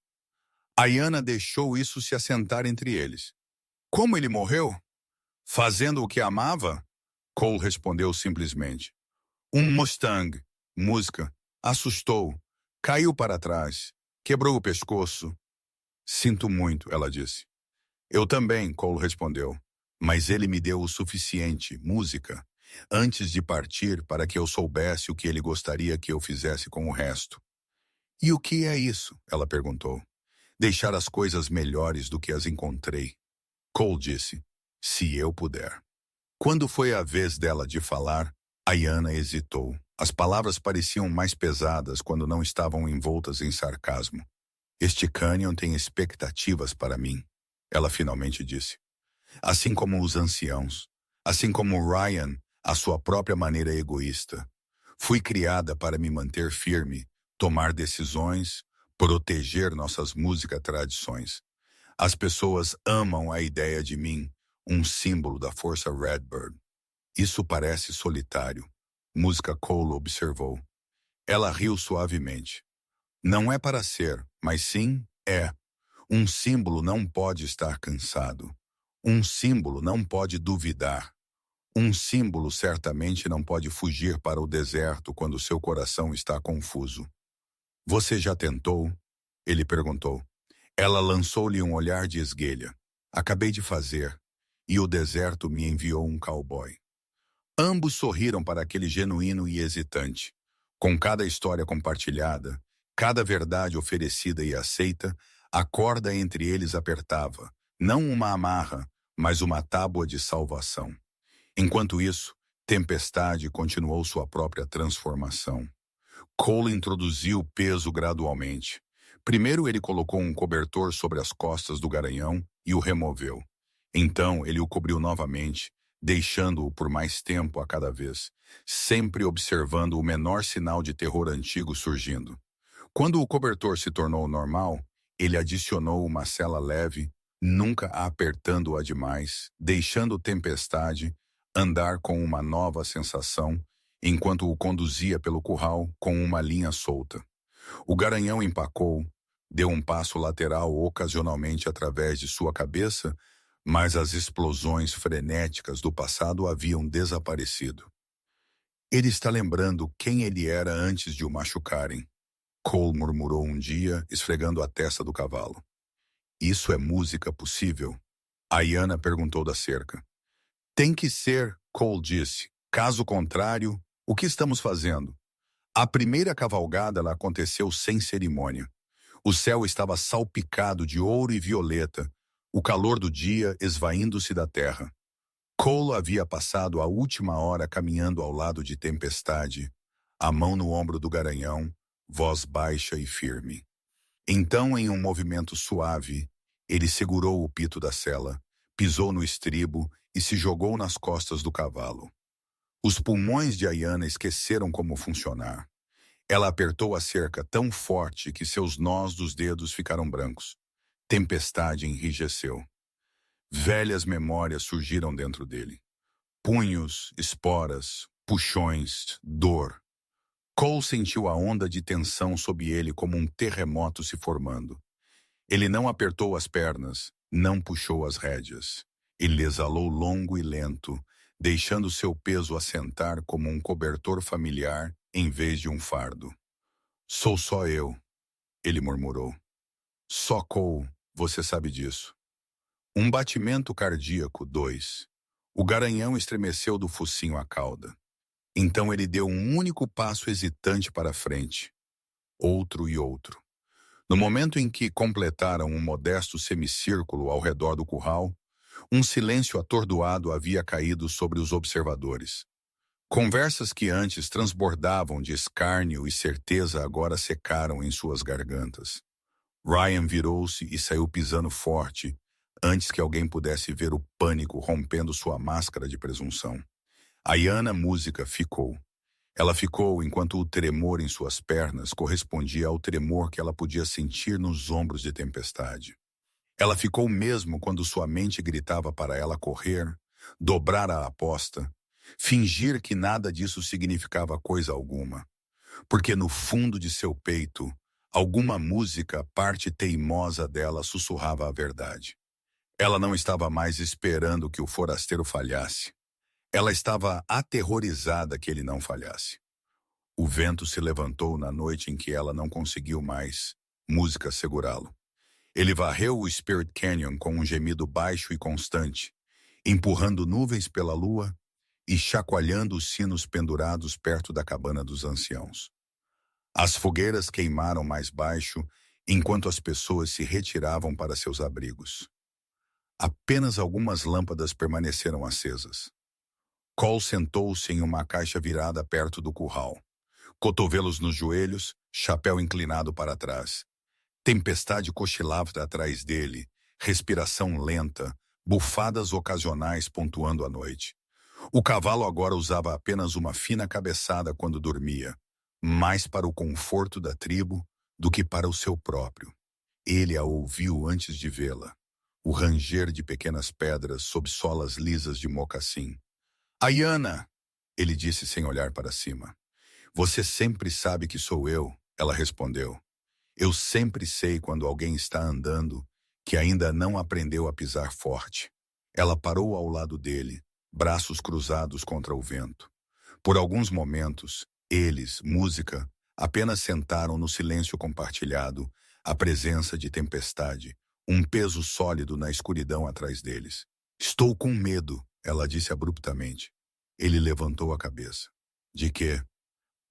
Ayana deixou isso se assentar entre eles. Como ele morreu? Fazendo o que amava? Cole respondeu simplesmente. Um Mustang, música, assustou, caiu para trás, quebrou o pescoço. Sinto muito, ela disse. Eu também, Cole respondeu. Mas ele me deu o suficiente, música, antes de partir para que eu soubesse o que ele gostaria que eu fizesse com o resto. E o que é isso? Ela perguntou. Deixar as coisas melhores do que as encontrei. Cole disse, se eu puder. Quando foi a vez dela de falar, Ayana hesitou. As palavras pareciam mais pesadas quando não estavam envoltas em sarcasmo. Este cânion tem expectativas para mim, ela finalmente disse. Assim como os anciãos, assim como Ryan, à sua própria maneira egoísta. Fui criada para me manter firme, tomar decisões, proteger nossas música-tradições. As pessoas amam a ideia de mim, um símbolo da força Redbird. Isso parece solitário, música Cole observou. Ela riu suavemente. Não é para ser, mas sim é. Um símbolo não pode estar cansado. Um símbolo não pode duvidar. Um símbolo certamente não pode fugir para o deserto quando seu coração está confuso. Você já tentou? Ele perguntou. Ela lançou-lhe um olhar de esguelha. Acabei de fazer, e o deserto me enviou um cowboy. Ambos sorriram para aquele genuíno e hesitante. Com cada história compartilhada, cada verdade oferecida e aceita, a corda entre eles apertava, não uma amarra, mas uma tábua de salvação. Enquanto isso, Tempestade continuou sua própria transformação. Cole introduziu o peso gradualmente. Primeiro ele colocou um cobertor sobre as costas do garanhão e o removeu. Então ele o cobriu novamente, deixando-o por mais tempo a cada vez, sempre observando o menor sinal de terror antigo surgindo. Quando o cobertor se tornou normal, ele adicionou uma sela leve, nunca apertando-a demais, deixando Tempestade andar com uma nova sensação, enquanto o conduzia pelo curral com uma linha solta. O garanhão empacou, deu um passo lateral ocasionalmente através de sua cabeça, mas as explosões frenéticas do passado haviam desaparecido. Ele está lembrando quem ele era antes de o machucarem, Cole murmurou um dia, esfregando a testa do cavalo. Isso é música possível? Ayana perguntou da cerca. Tem que ser, Cole disse. Caso contrário, o que estamos fazendo? A primeira cavalgada ela aconteceu sem cerimônia. O céu estava salpicado de ouro e violeta, o calor do dia esvaindo-se da terra. Cole havia passado a última hora caminhando ao lado de Tempestade, a mão no ombro do garanhão, voz baixa e firme. Então, em um movimento suave, ele segurou o pito da sela, pisou no estribo e se jogou nas costas do cavalo. Os pulmões de Ayana esqueceram como funcionar. Ela apertou a cerca tão forte que seus nós dos dedos ficaram brancos. Tempestade enrijeceu. Velhas memórias surgiram dentro dele. Punhos, esporas, puxões, dor. Cole sentiu a onda de tensão sob ele como um terremoto se formando. Ele não apertou as pernas, não puxou as rédeas. Ele exalou longo e lento, deixando seu peso assentar como um cobertor familiar em vez de um fardo. Sou só eu, ele murmurou. Só Cole, você sabe disso. Um batimento cardíaco, 2. O garanhão estremeceu do focinho à cauda. Então ele deu um único passo hesitante para a frente. Outro e outro. No momento em que completaram um modesto semicírculo ao redor do curral, um silêncio atordoado havia caído sobre os observadores. Conversas que antes transbordavam de escárnio e certeza agora secaram em suas gargantas. Ryan virou-se e saiu pisando forte, antes que alguém pudesse ver o pânico rompendo sua máscara de presunção. A Iana música ficou. Ela ficou enquanto o tremor em suas pernas correspondia ao tremor que ela podia sentir nos ombros de Tempestade. Ela ficou mesmo quando sua mente gritava para ela correr, dobrar a aposta, fingir que nada disso significava coisa alguma. Porque no fundo de seu peito, alguma música, parte teimosa dela, sussurrava a verdade. Ela não estava mais esperando que o forasteiro falhasse. Ela estava aterrorizada que ele não falhasse. O vento se levantou na noite em que ela não conseguiu mais música segurá-lo. Ele varreu o Spirit Canyon com um gemido baixo e constante, empurrando nuvens pela lua e chacoalhando os sinos pendurados perto da cabana dos anciãos. As fogueiras queimaram mais baixo enquanto as pessoas se retiravam para seus abrigos. Apenas algumas lâmpadas permaneceram acesas. Cole sentou-se em uma caixa virada perto do curral, cotovelos nos joelhos, chapéu inclinado para trás. Tempestade cochilava atrás dele, respiração lenta, bufadas ocasionais pontuando a noite. O cavalo agora usava apenas uma fina cabeçada quando dormia, mais para o conforto da tribo do que para o seu próprio. Ele a ouviu antes de vê-la, o ranger de pequenas pedras sob solas lisas de mocassim. "Ayana", ele disse sem olhar para cima. "Você sempre sabe que sou eu", ela respondeu. "Eu sempre sei quando alguém está andando que ainda não aprendeu a pisar forte." Ela parou ao lado dele, braços cruzados contra o vento. Por alguns momentos, eles, música, apenas sentaram no silêncio compartilhado, a presença de Tempestade, um peso sólido na escuridão atrás deles. "Estou com medo", ela disse abruptamente. Ele levantou a cabeça. "De quê?"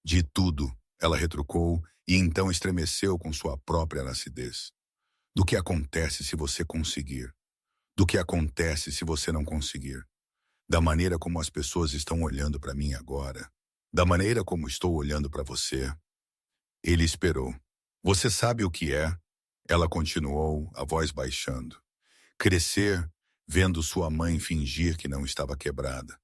"De tudo", ela retrucou, e então estremeceu com sua própria lacidez. "Do que acontece se você conseguir? Do que acontece se você não conseguir? Da maneira como as pessoas estão olhando para mim agora. Da maneira como estou olhando para você." Ele esperou. "Você sabe o que é?" Ela continuou, a voz baixando. "Crescer, vendo sua mãe fingir que não estava quebrada.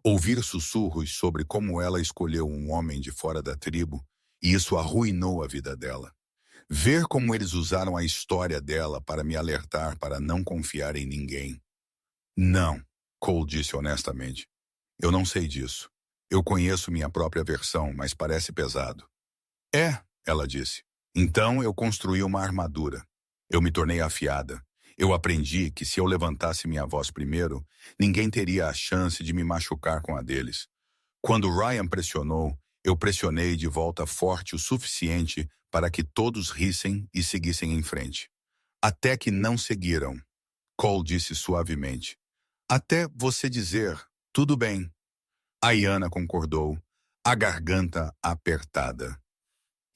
Ouvir sussurros sobre como ela escolheu um homem de fora da tribo, e isso arruinou a vida dela. Ver como eles usaram a história dela para me alertar para não confiar em ninguém." "Não", Cole disse honestamente. "Eu não sei disso. Eu conheço minha própria versão, mas parece pesado." "É", ela disse. "Então eu construí uma armadura. Eu me tornei afiada. Eu aprendi que se eu levantasse minha voz primeiro, ninguém teria a chance de me machucar com a deles. Quando Ryan pressionou, eu pressionei de volta forte o suficiente para que todos rissem e seguissem em frente. Até que não seguiram." Cole disse suavemente. "Até você dizer, tudo bem." A Iana concordou, a garganta apertada.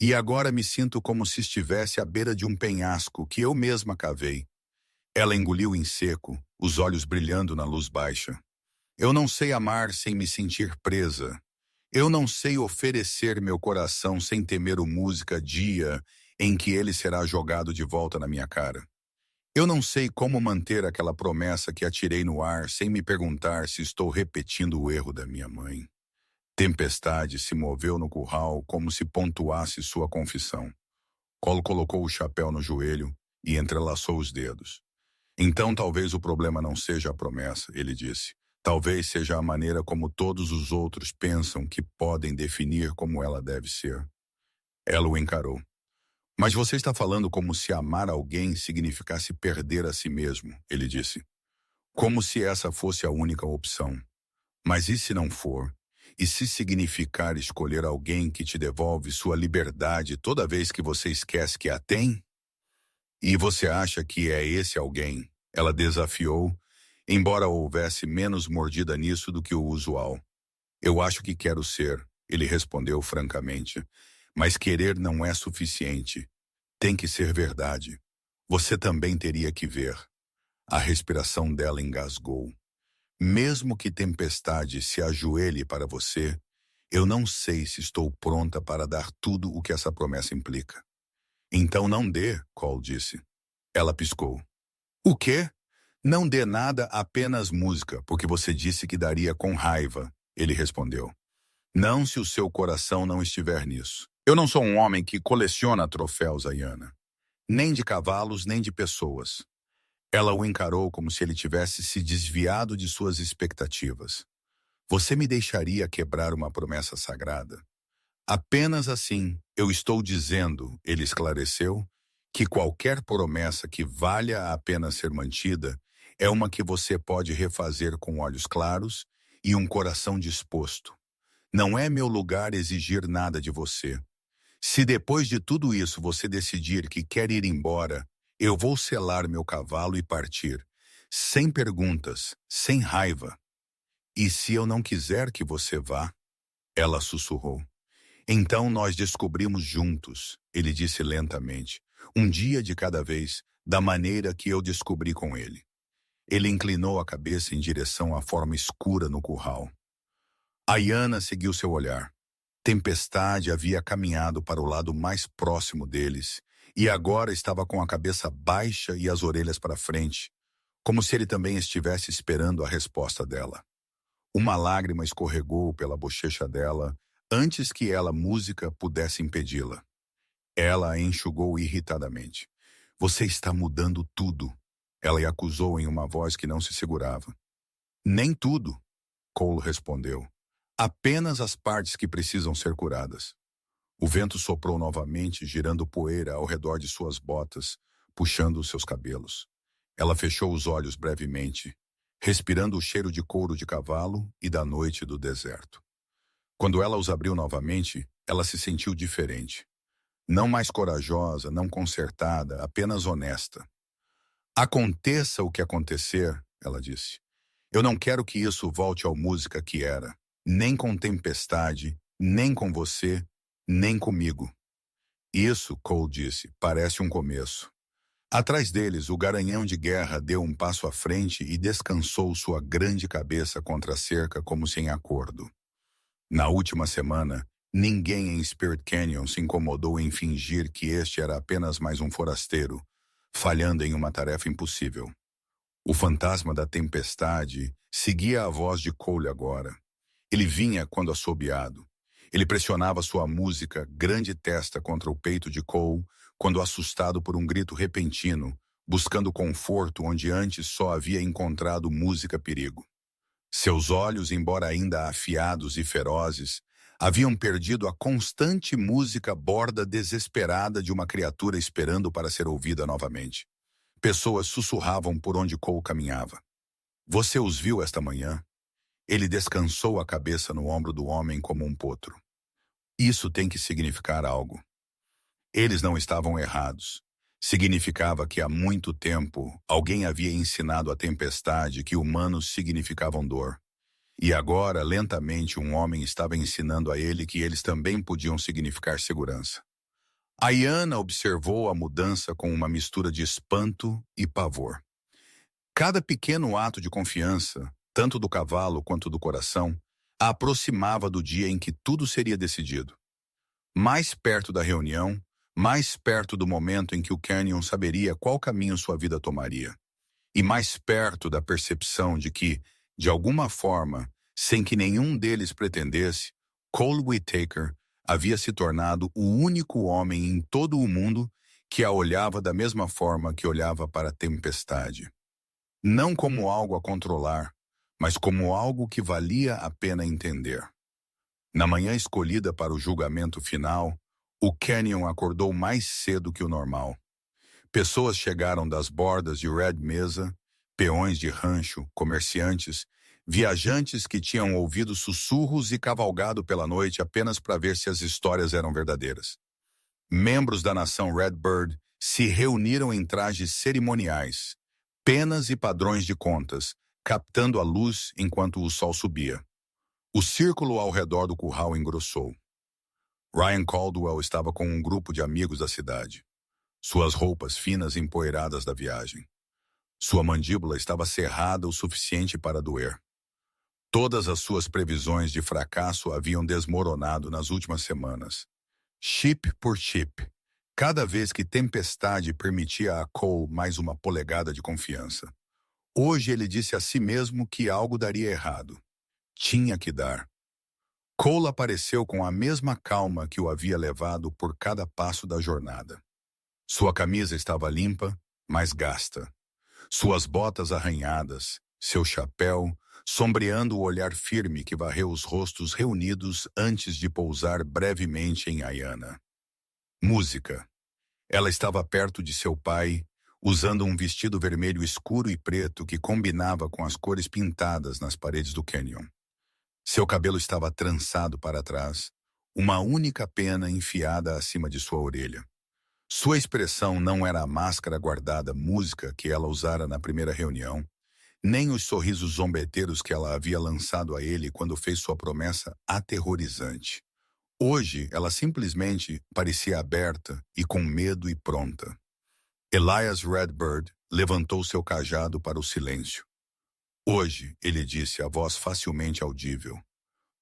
"E agora me sinto como se estivesse à beira de um penhasco que eu mesma cavei." Ela engoliu em seco, os olhos brilhando na luz baixa. "Eu não sei amar sem me sentir presa. Eu não sei oferecer meu coração sem temer o música dia em que ele será jogado de volta na minha cara. Eu não sei como manter aquela promessa que atirei no ar sem me perguntar se estou repetindo o erro da minha mãe." Tempestade se moveu no curral como se pontuasse sua confissão. Cole colocou o chapéu no joelho e entrelaçou os dedos. "Então talvez o problema não seja a promessa", ele disse. "Talvez seja a maneira como todos os outros pensam que podem definir como ela deve ser." Ela o encarou. "Mas você está falando como se amar alguém significasse perder a si mesmo", ele disse. "Como se essa fosse a única opção. Mas e se não for? E se significar escolher alguém que te devolve sua liberdade toda vez que você esquece que a tem?" E você acha que é esse alguém? Ela desafiou, embora houvesse menos mordida nisso do que o usual. Eu acho que quero ser, ele respondeu francamente. Mas querer não é suficiente. Tem que ser verdade. Você também teria que ver. A respiração dela engasgou. Mesmo que tempestade se ajoelhe para você, eu não sei se estou pronta para dar tudo o que essa promessa implica. Então não dê, Cole disse. Ela piscou. O quê? Não dê nada, apenas música, porque você disse que daria com raiva, ele respondeu. Não se o seu coração não estiver nisso. Eu não sou um homem que coleciona troféus, Ayana. Nem de cavalos, nem de pessoas. Ela o encarou como se ele tivesse se desviado de suas expectativas. Você me deixaria quebrar uma promessa sagrada? Apenas assim, eu estou dizendo, ele esclareceu, que qualquer promessa que valha a pena ser mantida é uma que você pode refazer com olhos claros e um coração disposto. Não é meu lugar exigir nada de você. Se depois de tudo isso você decidir que quer ir embora, eu vou selar meu cavalo e partir, sem perguntas, sem raiva. E se eu não quiser que você vá? Ela sussurrou. Então nós descobrimos juntos, ele disse lentamente, um dia de cada vez, da maneira que eu descobri com ele. Ele inclinou a cabeça em direção à forma escura no curral. Ayana seguiu seu olhar. Tempestade havia caminhado para o lado mais próximo deles e agora estava com a cabeça baixa e as orelhas para frente, como se ele também estivesse esperando a resposta dela. Uma lágrima escorregou pela bochecha dela antes que ela, música, pudesse impedi-la. Ela a enxugou irritadamente. Você está mudando tudo. Ela a acusou em uma voz que não se segurava. Nem tudo, Cole respondeu. Apenas as partes que precisam ser curadas. O vento soprou novamente, girando poeira ao redor de suas botas, puxando os seus cabelos. Ela fechou os olhos brevemente, respirando o cheiro de couro de cavalo e da noite do deserto. Quando ela os abriu novamente, ela se sentiu diferente. Não mais corajosa, não consertada, apenas honesta. Aconteça o que acontecer, ela disse. Eu não quero que isso volte ao música que era. Nem com tempestade, nem com você, nem comigo. Isso, Cole disse, parece um começo. Atrás deles, o garanhão de guerra deu um passo à frente e descansou sua grande cabeça contra a cerca como se em acordo. Na última semana, ninguém em Spirit Canyon se incomodou em fingir que este era apenas mais um forasteiro, falhando em uma tarefa impossível. O fantasma da tempestade seguia a voz de Cole agora. Ele vinha quando assobiado. Ele pressionava sua música, grande testa contra o peito de Cole, quando assustado por um grito repentino, buscando conforto onde antes só havia encontrado música perigo. Seus olhos, embora ainda afiados e ferozes, haviam perdido a constante música borda desesperada de uma criatura esperando para ser ouvida novamente. Pessoas sussurravam por onde Cole caminhava. Você os viu esta manhã? Ele descansou a cabeça no ombro do homem como um potro. Isso tem que significar algo. Eles não estavam errados. Significava que há muito tempo alguém havia ensinado à tempestade que humanos significavam dor. E agora, lentamente, um homem estava ensinando a ele que eles também podiam significar segurança. Ayana observou a mudança com uma mistura de espanto e pavor. Cada pequeno ato de confiança, tanto do cavalo quanto do coração, a aproximava do dia em que tudo seria decidido. Mais perto da reunião, mais perto do momento em que o Canyon saberia qual caminho sua vida tomaria. E mais perto da percepção de que, de alguma forma, sem que nenhum deles pretendesse, Cole Whittaker havia se tornado o único homem em todo o mundo que a olhava da mesma forma que olhava para a tempestade. Não como algo a controlar, mas como algo que valia a pena entender. Na manhã escolhida para o julgamento final, o Canyon acordou mais cedo que o normal. Pessoas chegaram das bordas de Red Mesa, peões de rancho, comerciantes, viajantes que tinham ouvido sussurros e cavalgado pela noite apenas para ver se as histórias eram verdadeiras. Membros da nação Redbird se reuniram em trajes cerimoniais, penas e padrões de contas, captando a luz enquanto o sol subia. O círculo ao redor do curral engrossou. Ryan Caldwell estava com um grupo de amigos da cidade. Suas roupas finas e empoeiradas da viagem. Sua mandíbula estava cerrada o suficiente para doer. Todas as suas previsões de fracasso haviam desmoronado nas últimas semanas. Chip por chip. Cada vez que tempestade permitia a Cole mais uma polegada de confiança. Hoje ele disse a si mesmo que algo daria errado. Tinha que dar. Cole apareceu com a mesma calma que o havia levado por cada passo da jornada. Sua camisa estava limpa, mas gasta. Suas botas arranhadas, seu chapéu, sombreando o olhar firme que varreu os rostos reunidos antes de pousar brevemente em Ayana. Música. Ela estava perto de seu pai, usando um vestido vermelho escuro e preto que combinava com as cores pintadas nas paredes do canyon. Seu cabelo estava trançado para trás, uma única pena enfiada acima de sua orelha. Sua expressão não era a máscara guardada música que ela usara na primeira reunião, nem os sorrisos zombeteiros que ela havia lançado a ele quando fez sua promessa aterrorizante. Hoje, ela simplesmente parecia aberta e com medo e pronta. Elias Redbird levantou seu cajado para o silêncio. Hoje, ele disse, a voz facilmente audível.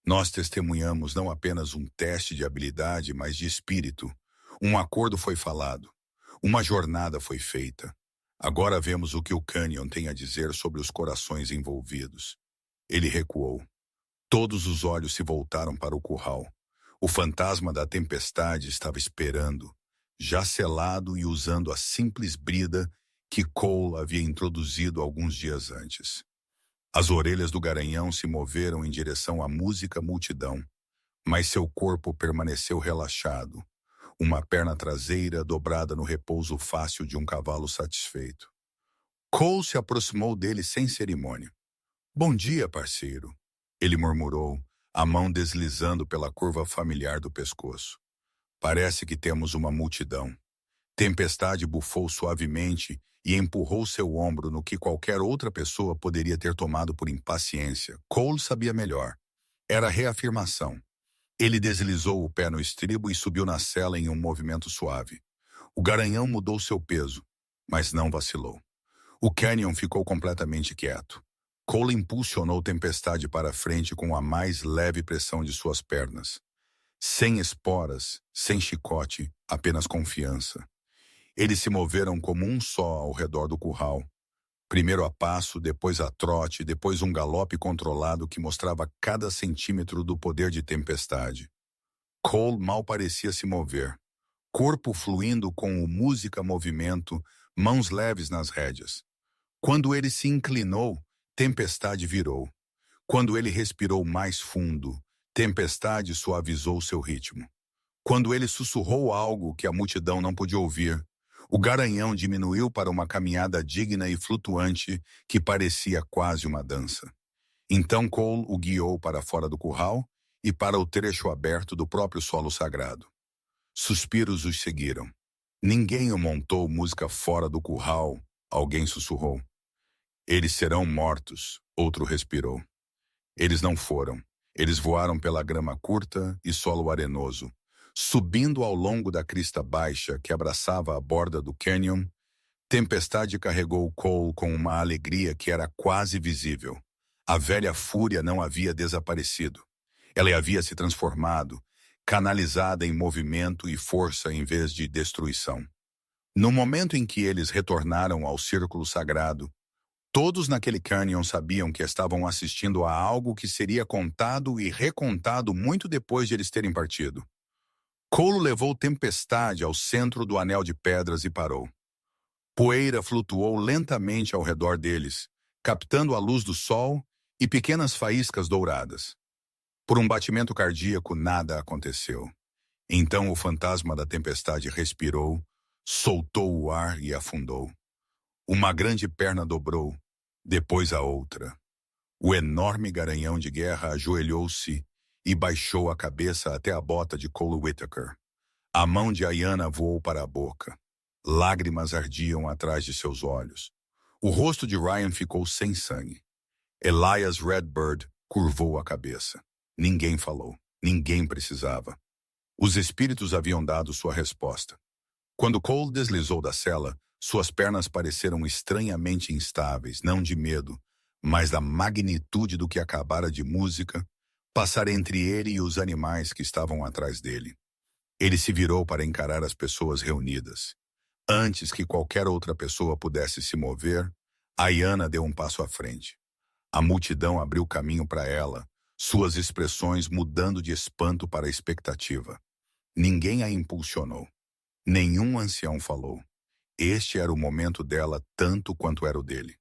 Nós testemunhamos não apenas um teste de habilidade, mas de espírito. Um acordo foi falado. Uma jornada foi feita. Agora vemos o que o Canyon tem a dizer sobre os corações envolvidos. Ele recuou. Todos os olhos se voltaram para o curral. O fantasma da tempestade estava esperando, já selado e usando a simples brida que Cole havia introduzido alguns dias antes. As orelhas do garanhão se moveram em direção à música multidão, mas seu corpo permaneceu relaxado, uma perna traseira dobrada no repouso fácil de um cavalo satisfeito. Cole se aproximou dele sem cerimônia. Bom dia, parceiro, ele murmurou, a mão deslizando pela curva familiar do pescoço. Parece que temos uma multidão. Tempestade bufou suavemente e empurrou seu ombro no que qualquer outra pessoa poderia ter tomado por impaciência. Cole sabia melhor. Era reafirmação. Ele deslizou o pé no estribo e subiu na sela em um movimento suave. O garanhão mudou seu peso, mas não vacilou. O canyon ficou completamente quieto. Cole impulsionou Tempestade para frente com a mais leve pressão de suas pernas. Sem esporas, sem chicote, apenas confiança. Eles se moveram como um só ao redor do curral. Primeiro a passo, depois a trote, depois um galope controlado que mostrava cada centímetro do poder de Tempestade. Cole mal parecia se mover. Corpo fluindo com o música movimento, mãos leves nas rédeas. Quando ele se inclinou, Tempestade virou. Quando ele respirou mais fundo, Tempestade suavizou seu ritmo. Quando ele sussurrou algo que a multidão não podia ouvir, o garanhão diminuiu para uma caminhada digna e flutuante que parecia quase uma dança. Então Cole o guiou para fora do curral e para o trecho aberto do próprio solo sagrado. Suspiros os seguiram. Ninguém o montou música fora do curral, alguém sussurrou. Eles serão mortos, outro respirou. Eles não foram. Eles voaram pela grama curta e solo arenoso. Subindo ao longo da crista baixa que abraçava a borda do canyon, Tempestade carregou Cole com uma alegria que era quase visível. A velha fúria não havia desaparecido. Ela havia se transformado, canalizada em movimento e força em vez de destruição. No momento em que eles retornaram ao círculo sagrado, todos naquele canyon sabiam que estavam assistindo a algo que seria contado e recontado muito depois de eles terem partido. Cole levou Tempestade ao centro do anel de pedras e parou. Poeira flutuou lentamente ao redor deles, captando a luz do sol e pequenas faíscas douradas. Por um batimento cardíaco, nada aconteceu. Então o fantasma da tempestade respirou, soltou o ar e afundou. Uma grande perna dobrou, depois a outra. O enorme garanhão de guerra ajoelhou-se e baixou a cabeça até a bota de Cole Whittaker. A mão de Ayana voou para a boca. Lágrimas ardiam atrás de seus olhos. O rosto de Ryan ficou sem sangue. Elias Redbird curvou a cabeça. Ninguém falou. Ninguém precisava. Os espíritos haviam dado sua resposta. Quando Cole deslizou da cela, suas pernas pareceram estranhamente instáveis, não de medo, mas da magnitude do que acabara de música passar entre ele e os animais que estavam atrás dele. Ele se virou para encarar as pessoas reunidas. Antes que qualquer outra pessoa pudesse se mover, Ayanna deu um passo à frente. A multidão abriu caminho para ela, suas expressões mudando de espanto para expectativa. Ninguém a impulsionou. Nenhum ancião falou. Este era o momento dela tanto quanto era o dele.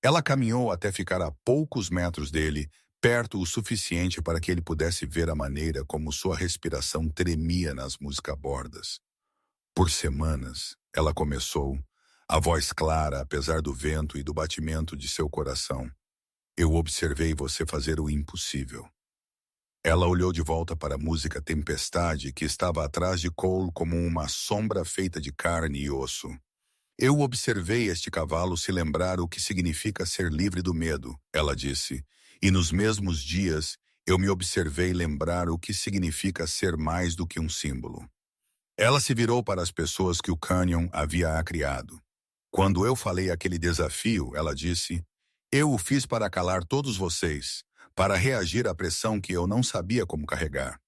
Ela caminhou até ficar a poucos metros dele, perto o suficiente para que ele pudesse ver a maneira como sua respiração tremia nas muscabordas. Por semanas, ela começou, a voz clara apesar do vento e do batimento de seu coração. Eu observei você fazer o impossível. Ela olhou de volta para a música Tempestade que estava atrás de Cole como uma sombra feita de carne e osso. Eu observei este cavalo se lembrar o que significa ser livre do medo, ela disse, e nos mesmos dias eu me observei lembrar o que significa ser mais do que um símbolo. Ela se virou para as pessoas que o Canyon havia criado. Quando eu falei aquele desafio, ela disse, eu o fiz para calar todos vocês, para reagir à pressão que eu não sabia como carregar.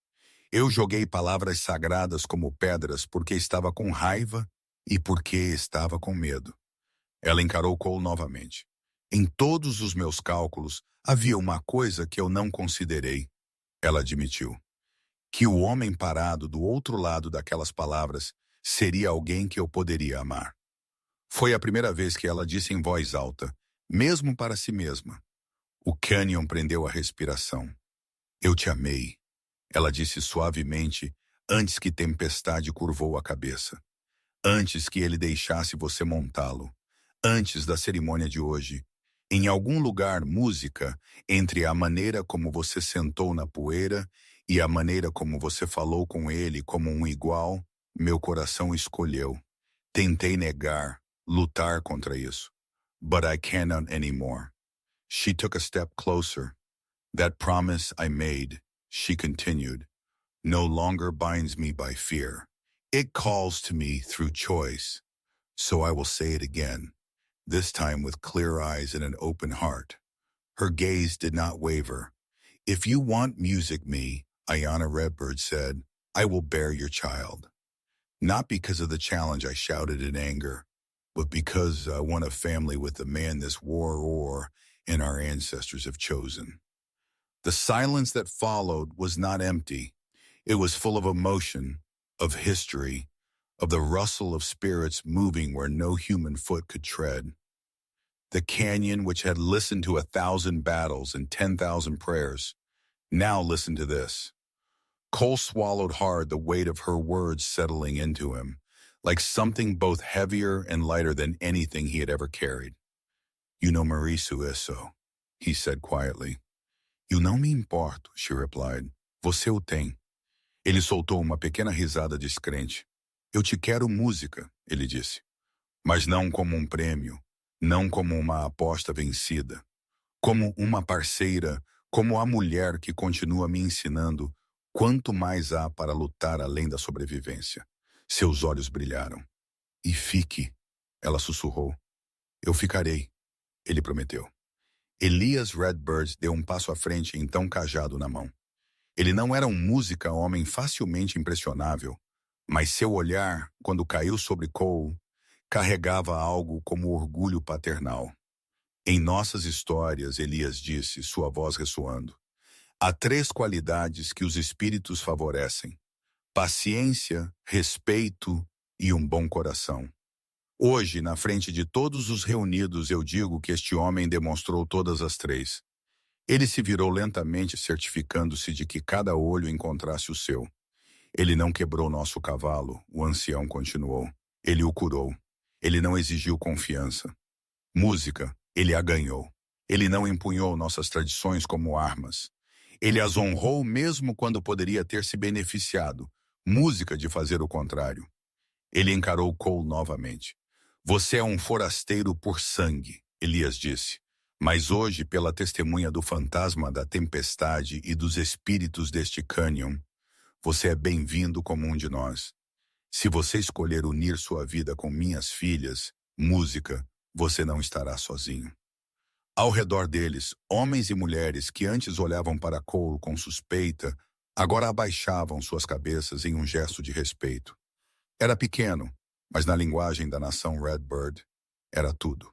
Eu joguei palavras sagradas como pedras porque estava com raiva e porque estava com medo. Ela encarou Cole novamente. Em todos os meus cálculos, havia uma coisa que eu não considerei. Ela admitiu. Que o homem parado do outro lado daquelas palavras seria alguém que eu poderia amar. Foi a primeira vez que ela disse em voz alta, mesmo para si mesma. O Canyon prendeu a respiração. Eu te amei, ela disse suavemente, antes que Tempestade curvou a cabeça. Antes que ele deixasse você montá-lo. Antes da cerimônia de hoje. Em algum lugar, música, entre a maneira como você sentou na poeira e a maneira como você falou com ele como um igual, meu coração escolheu. Tentei negar, lutar contra isso. But I cannot anymore. She took a step closer. That promise I made, she continued, no longer binds me by fear. It calls to me through choice. So I will say it again, this time with clear eyes and an open heart. Her gaze did not waver. If you want music, me, Ayanna Redbird said, I will bear your child. Not because of the challenge I shouted in anger, but because I want a family with the man this war and our ancestors have chosen. The silence that followed was not empty. It was full of emotion, of history, of the rustle of spirits moving where no human foot could tread. The canyon, which had listened to 1,000 battles and 10,000 prayers, now listened to this. Cole swallowed hard, the weight of her words settling into him, like something both heavier and lighter than anything he had ever carried. You know Marisu isso, he said quietly. Eu não me importo, she replied. Você o tem. Ele soltou uma pequena risada descrente. Eu te quero música, ele disse. Mas não como um prêmio, não como uma aposta vencida. Como uma parceira, como a mulher que continua me ensinando quanto mais há para lutar além da sobrevivência. Seus olhos brilharam. E fique, ela sussurrou. Eu ficarei, ele prometeu. Elias Redbird deu um passo à frente, então cajado na mão. Ele não era um música-homem facilmente impressionável, mas seu olhar, quando caiu sobre Cole, carregava algo como orgulho paternal. Em nossas histórias, Elias disse, sua voz ressoando, há 3 qualidades que os espíritos favorecem: paciência, respeito e um bom coração. Hoje, na frente de todos os reunidos, eu digo que este homem demonstrou todas as 3. Ele se virou lentamente, certificando-se de que cada olho encontrasse o seu. Ele não quebrou nosso cavalo, o ancião continuou. Ele o curou. Ele não exigiu confiança. Música, ele a ganhou. Ele não empunhou nossas tradições como armas. Ele as honrou mesmo quando poderia ter se beneficiado. Música de fazer o contrário. Ele encarou Cole novamente. Você é um forasteiro por sangue, Elias disse. Mas hoje, pela testemunha do fantasma da tempestade e dos espíritos deste cânion, você é bem-vindo como um de nós. Se você escolher unir sua vida com minhas filhas, música, você não estará sozinho. Ao redor deles, homens e mulheres que antes olhavam para Cole com suspeita, agora abaixavam suas cabeças em um gesto de respeito. Era pequeno, mas na linguagem da nação Redbird, era tudo.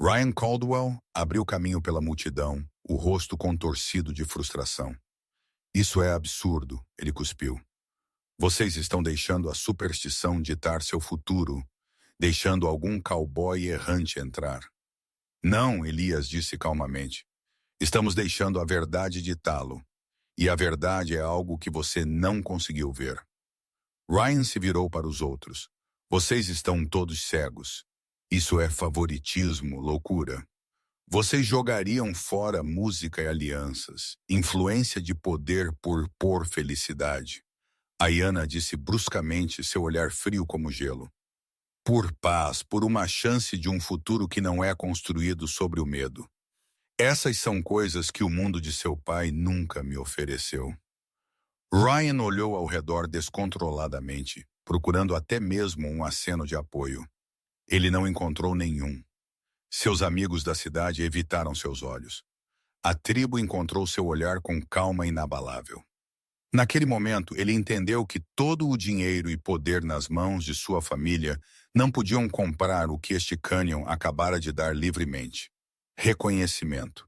Ryan Caldwell abriu caminho pela multidão, o rosto contorcido de frustração. Isso é absurdo, ele cuspiu. Vocês estão deixando a superstição ditar seu futuro, deixando algum cowboy errante entrar. Não, Elias disse calmamente. Estamos deixando a verdade ditá-lo. E a verdade é algo que você não conseguiu ver. Ryan se virou para os outros. Vocês estão todos cegos. Isso é favoritismo, loucura. Vocês jogariam fora música e alianças, influência de poder por felicidade. Ayanna disse bruscamente, seu olhar frio como gelo. Por paz, por uma chance de um futuro que não é construído sobre o medo. Essas são coisas que o mundo de seu pai nunca me ofereceu. Ryan olhou ao redor descontroladamente, procurando até mesmo um aceno de apoio. Ele não encontrou nenhum. Seus amigos da cidade evitaram seus olhos. A tribo encontrou seu olhar com calma inabalável. Naquele momento, ele entendeu que todo o dinheiro e poder nas mãos de sua família não podiam comprar o que este cânion acabara de dar livremente. Reconhecimento.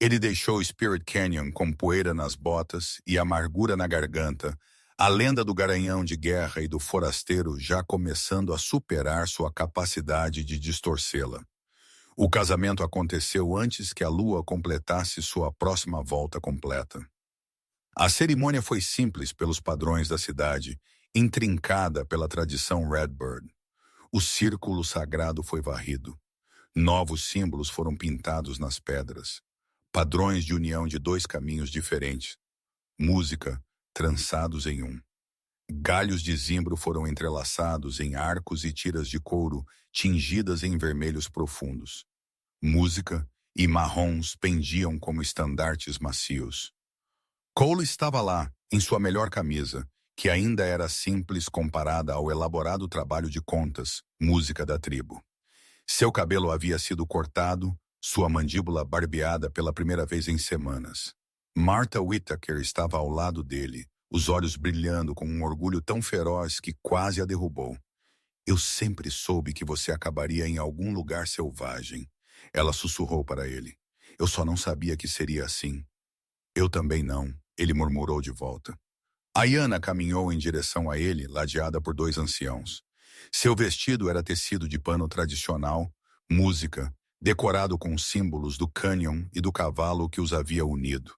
Ele deixou Spirit Canyon com poeira nas botas e amargura na garganta, a lenda do garanhão de guerra e do forasteiro já começando a superar sua capacidade de distorcê-la. O casamento aconteceu antes que a lua completasse sua próxima volta completa. A cerimônia foi simples pelos padrões da cidade, intrincada pela tradição Redbird. O círculo sagrado foi varrido. Novos símbolos foram pintados nas pedras. Padrões de união de dois caminhos diferentes. Música, trançados em um. Galhos de zimbro foram entrelaçados em arcos e tiras de couro, tingidas em vermelhos profundos. Música e marrons pendiam como estandartes macios. Cole estava lá, em sua melhor camisa, que ainda era simples comparada ao elaborado trabalho de contas, música da tribo. Seu cabelo havia sido cortado, sua mandíbula barbeada pela primeira vez em semanas. Martha Whittaker estava ao lado dele, os olhos brilhando com um orgulho tão feroz que quase a derrubou. Eu sempre soube que você acabaria em algum lugar selvagem. Ela sussurrou para ele. Eu só não sabia que seria assim. Eu também não, ele murmurou de volta. Ayanna caminhou em direção a ele, ladeada por dois anciãos. Seu vestido era tecido de pano tradicional, música, decorado com símbolos do cânion e do cavalo que os havia unido.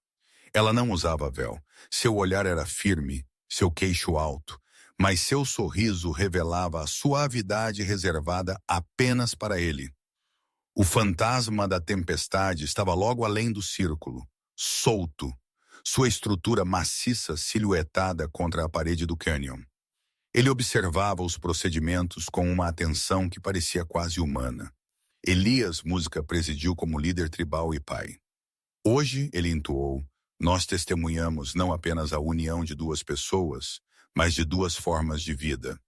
Ela não usava véu. Seu olhar era firme, seu queixo alto, mas seu sorriso revelava a suavidade reservada apenas para ele. O fantasma da tempestade estava logo além do círculo, solto, sua estrutura maciça silhuetada contra a parede do cânion. Ele observava os procedimentos com uma atenção que parecia quase humana. Elias, música, presidiu como líder tribal e pai. Hoje, ele entoou, nós testemunhamos não apenas a união de duas pessoas, mas de duas formas de vida.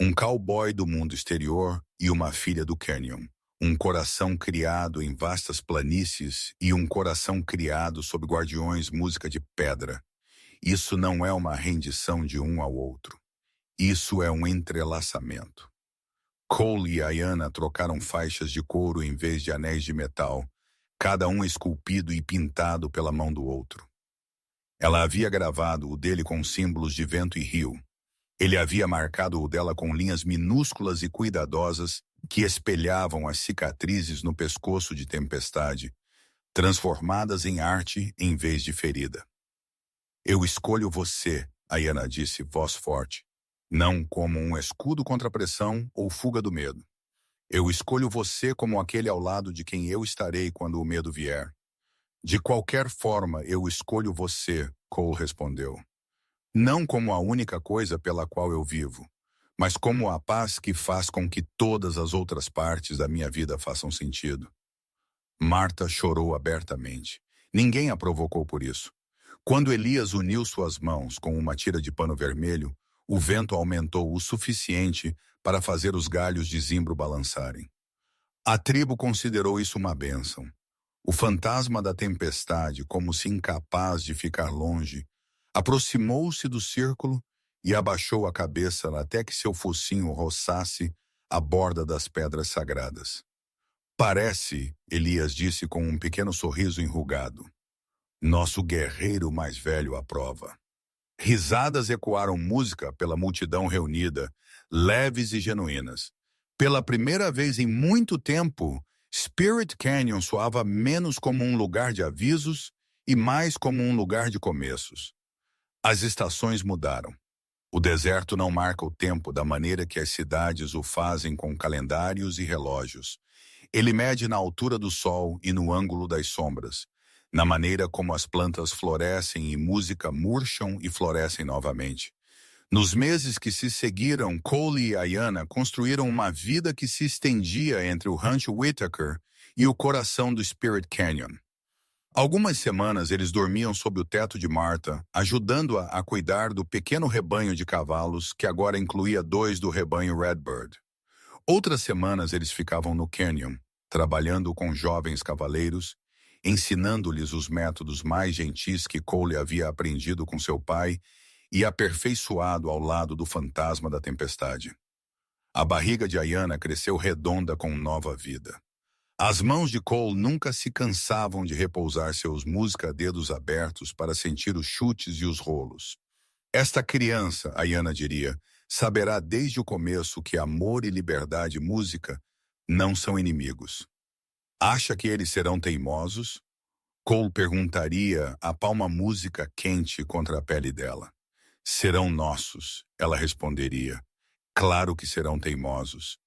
Um cowboy do mundo exterior e uma filha do cânion. Um coração criado em vastas planícies e um coração criado sob guardiões música de pedra. Isso não é uma rendição de um ao outro. Isso é um entrelaçamento. Cole e Ayanna trocaram faixas de couro em vez de anéis de metal, cada um esculpido e pintado pela mão do outro. Ela havia gravado o dele com símbolos de vento e rio. Ele havia marcado o dela com linhas minúsculas e cuidadosas que espelhavam as cicatrizes no pescoço de tempestade, transformadas em arte em vez de ferida. Eu escolho você, Ayanna disse, voz forte, não como um escudo contra a pressão ou fuga do medo. Eu escolho você como aquele ao lado de quem eu estarei quando o medo vier. De qualquer forma, eu escolho você, Cole respondeu. Não como a única coisa pela qual eu vivo, mas como a paz que faz com que todas as outras partes da minha vida façam sentido. Marta chorou abertamente. Ninguém a provocou por isso. Quando Elias uniu suas mãos com uma tira de pano vermelho, o vento aumentou o suficiente para fazer os galhos de zimbro balançarem. A tribo considerou isso uma bênção. O fantasma da tempestade, como se incapaz de ficar longe, aproximou-se do círculo e abaixou a cabeça até que seu focinho roçasse a borda das pedras sagradas. Parece, Elias disse com um pequeno sorriso enrugado. Nosso guerreiro mais velho aprova. Risadas ecoaram música pela multidão reunida, leves e genuínas. Pela primeira vez em muito tempo, Spirit Canyon soava menos como um lugar de avisos e mais como um lugar de começos. As estações mudaram. O deserto não marca o tempo da maneira que as cidades o fazem com calendários e relógios. Ele mede na altura do sol e no ângulo das sombras, na maneira como as plantas florescem e música murcham e florescem novamente. Nos meses que se seguiram, Cole e Ayanna construíram uma vida que se estendia entre o Rancho Whitaker e o coração do Spirit Canyon. Algumas semanas eles dormiam sob o teto de Marta, ajudando-a a cuidar do pequeno rebanho de cavalos que agora incluía 2 do rebanho Redbird. Outras semanas eles ficavam no canyon, trabalhando com jovens cavaleiros, ensinando-lhes os métodos mais gentis que Cole havia aprendido com seu pai e aperfeiçoado ao lado do fantasma da tempestade. A barriga de Ayanna cresceu redonda com nova vida. As mãos de Cole nunca se cansavam de repousar seus música-dedos abertos para sentir os chutes e os rolos. Esta criança, Ayanna diria, saberá desde o começo que amor e liberdade e música não são inimigos. Acha que eles serão teimosos? Cole perguntaria, a palma música quente contra a pele dela. Serão nossos, ela responderia. Claro que serão teimosos.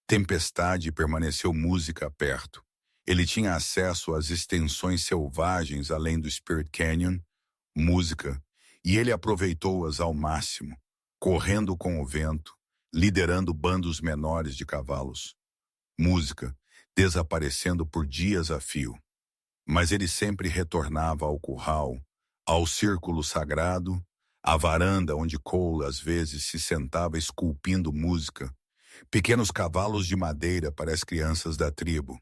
Tempestade permaneceu música perto. Ele tinha acesso às extensões selvagens além do Spirit Canyon, música, e ele aproveitou-as ao máximo, correndo com o vento, liderando bandos menores de cavalos. Música, desaparecendo por dias a fio. Mas ele sempre retornava ao curral, ao círculo sagrado, à varanda onde Cole às vezes se sentava esculpindo música, pequenos cavalos de madeira para as crianças da tribo.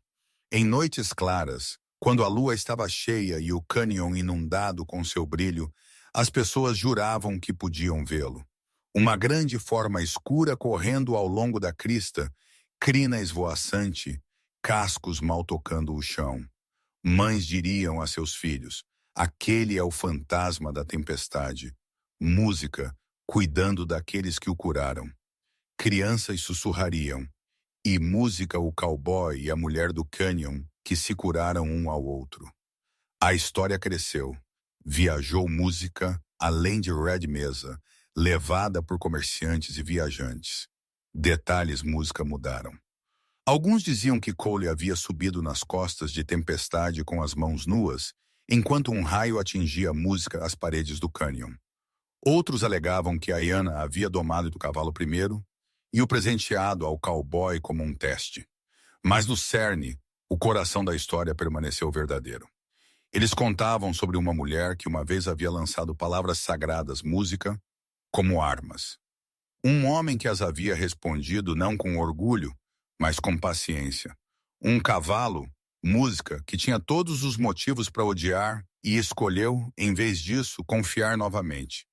Em noites claras, quando a lua estava cheia e o cânion inundado com seu brilho, as pessoas juravam que podiam vê-lo. Uma grande forma escura correndo ao longo da crista, crina esvoaçante, cascos mal tocando o chão. Mães diriam a seus filhos, aquele é o fantasma da tempestade. Música, cuidando daqueles que o curaram. Crianças sussurrariam, e música o cowboy e a mulher do canyon que se curaram um ao outro. A história cresceu. Viajou música além de Red Mesa, levada por comerciantes e viajantes. Detalhes música mudaram. Alguns diziam que Cole havia subido nas costas de tempestade com as mãos nuas, enquanto um raio atingia a música às paredes do canyon. Outros alegavam que Ayanna havia domado do cavalo primeiro e o presenteado ao cowboy como um teste. Mas no cerne, o coração da história permaneceu verdadeiro. Eles contavam sobre uma mulher que uma vez havia lançado palavras sagradas, música, como armas. Um homem que as havia respondido não com orgulho, mas com paciência. Um cavalo, música, que tinha todos os motivos para odiar e escolheu, em vez disso, confiar novamente.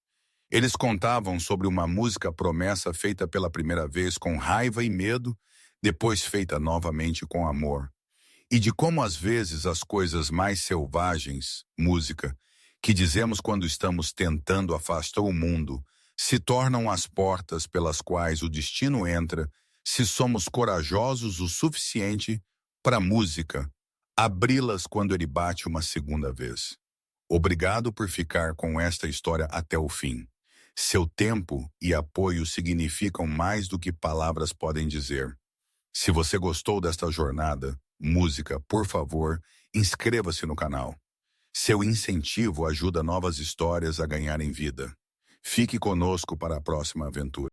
Eles contavam sobre uma música promessa feita pela primeira vez com raiva e medo, depois feita novamente com amor. E de como às vezes as coisas mais selvagens, música, que dizemos quando estamos tentando afastar o mundo, se tornam as portas pelas quais o destino entra, se somos corajosos o suficiente para a música, abri-las quando ele bate uma segunda vez. Obrigado por ficar com esta história até o fim. Seu tempo e apoio significam mais do que palavras podem dizer. Se você gostou desta jornada, música, por favor, inscreva-se no canal. Seu incentivo ajuda novas histórias a ganharem vida. Fique conosco para a próxima aventura.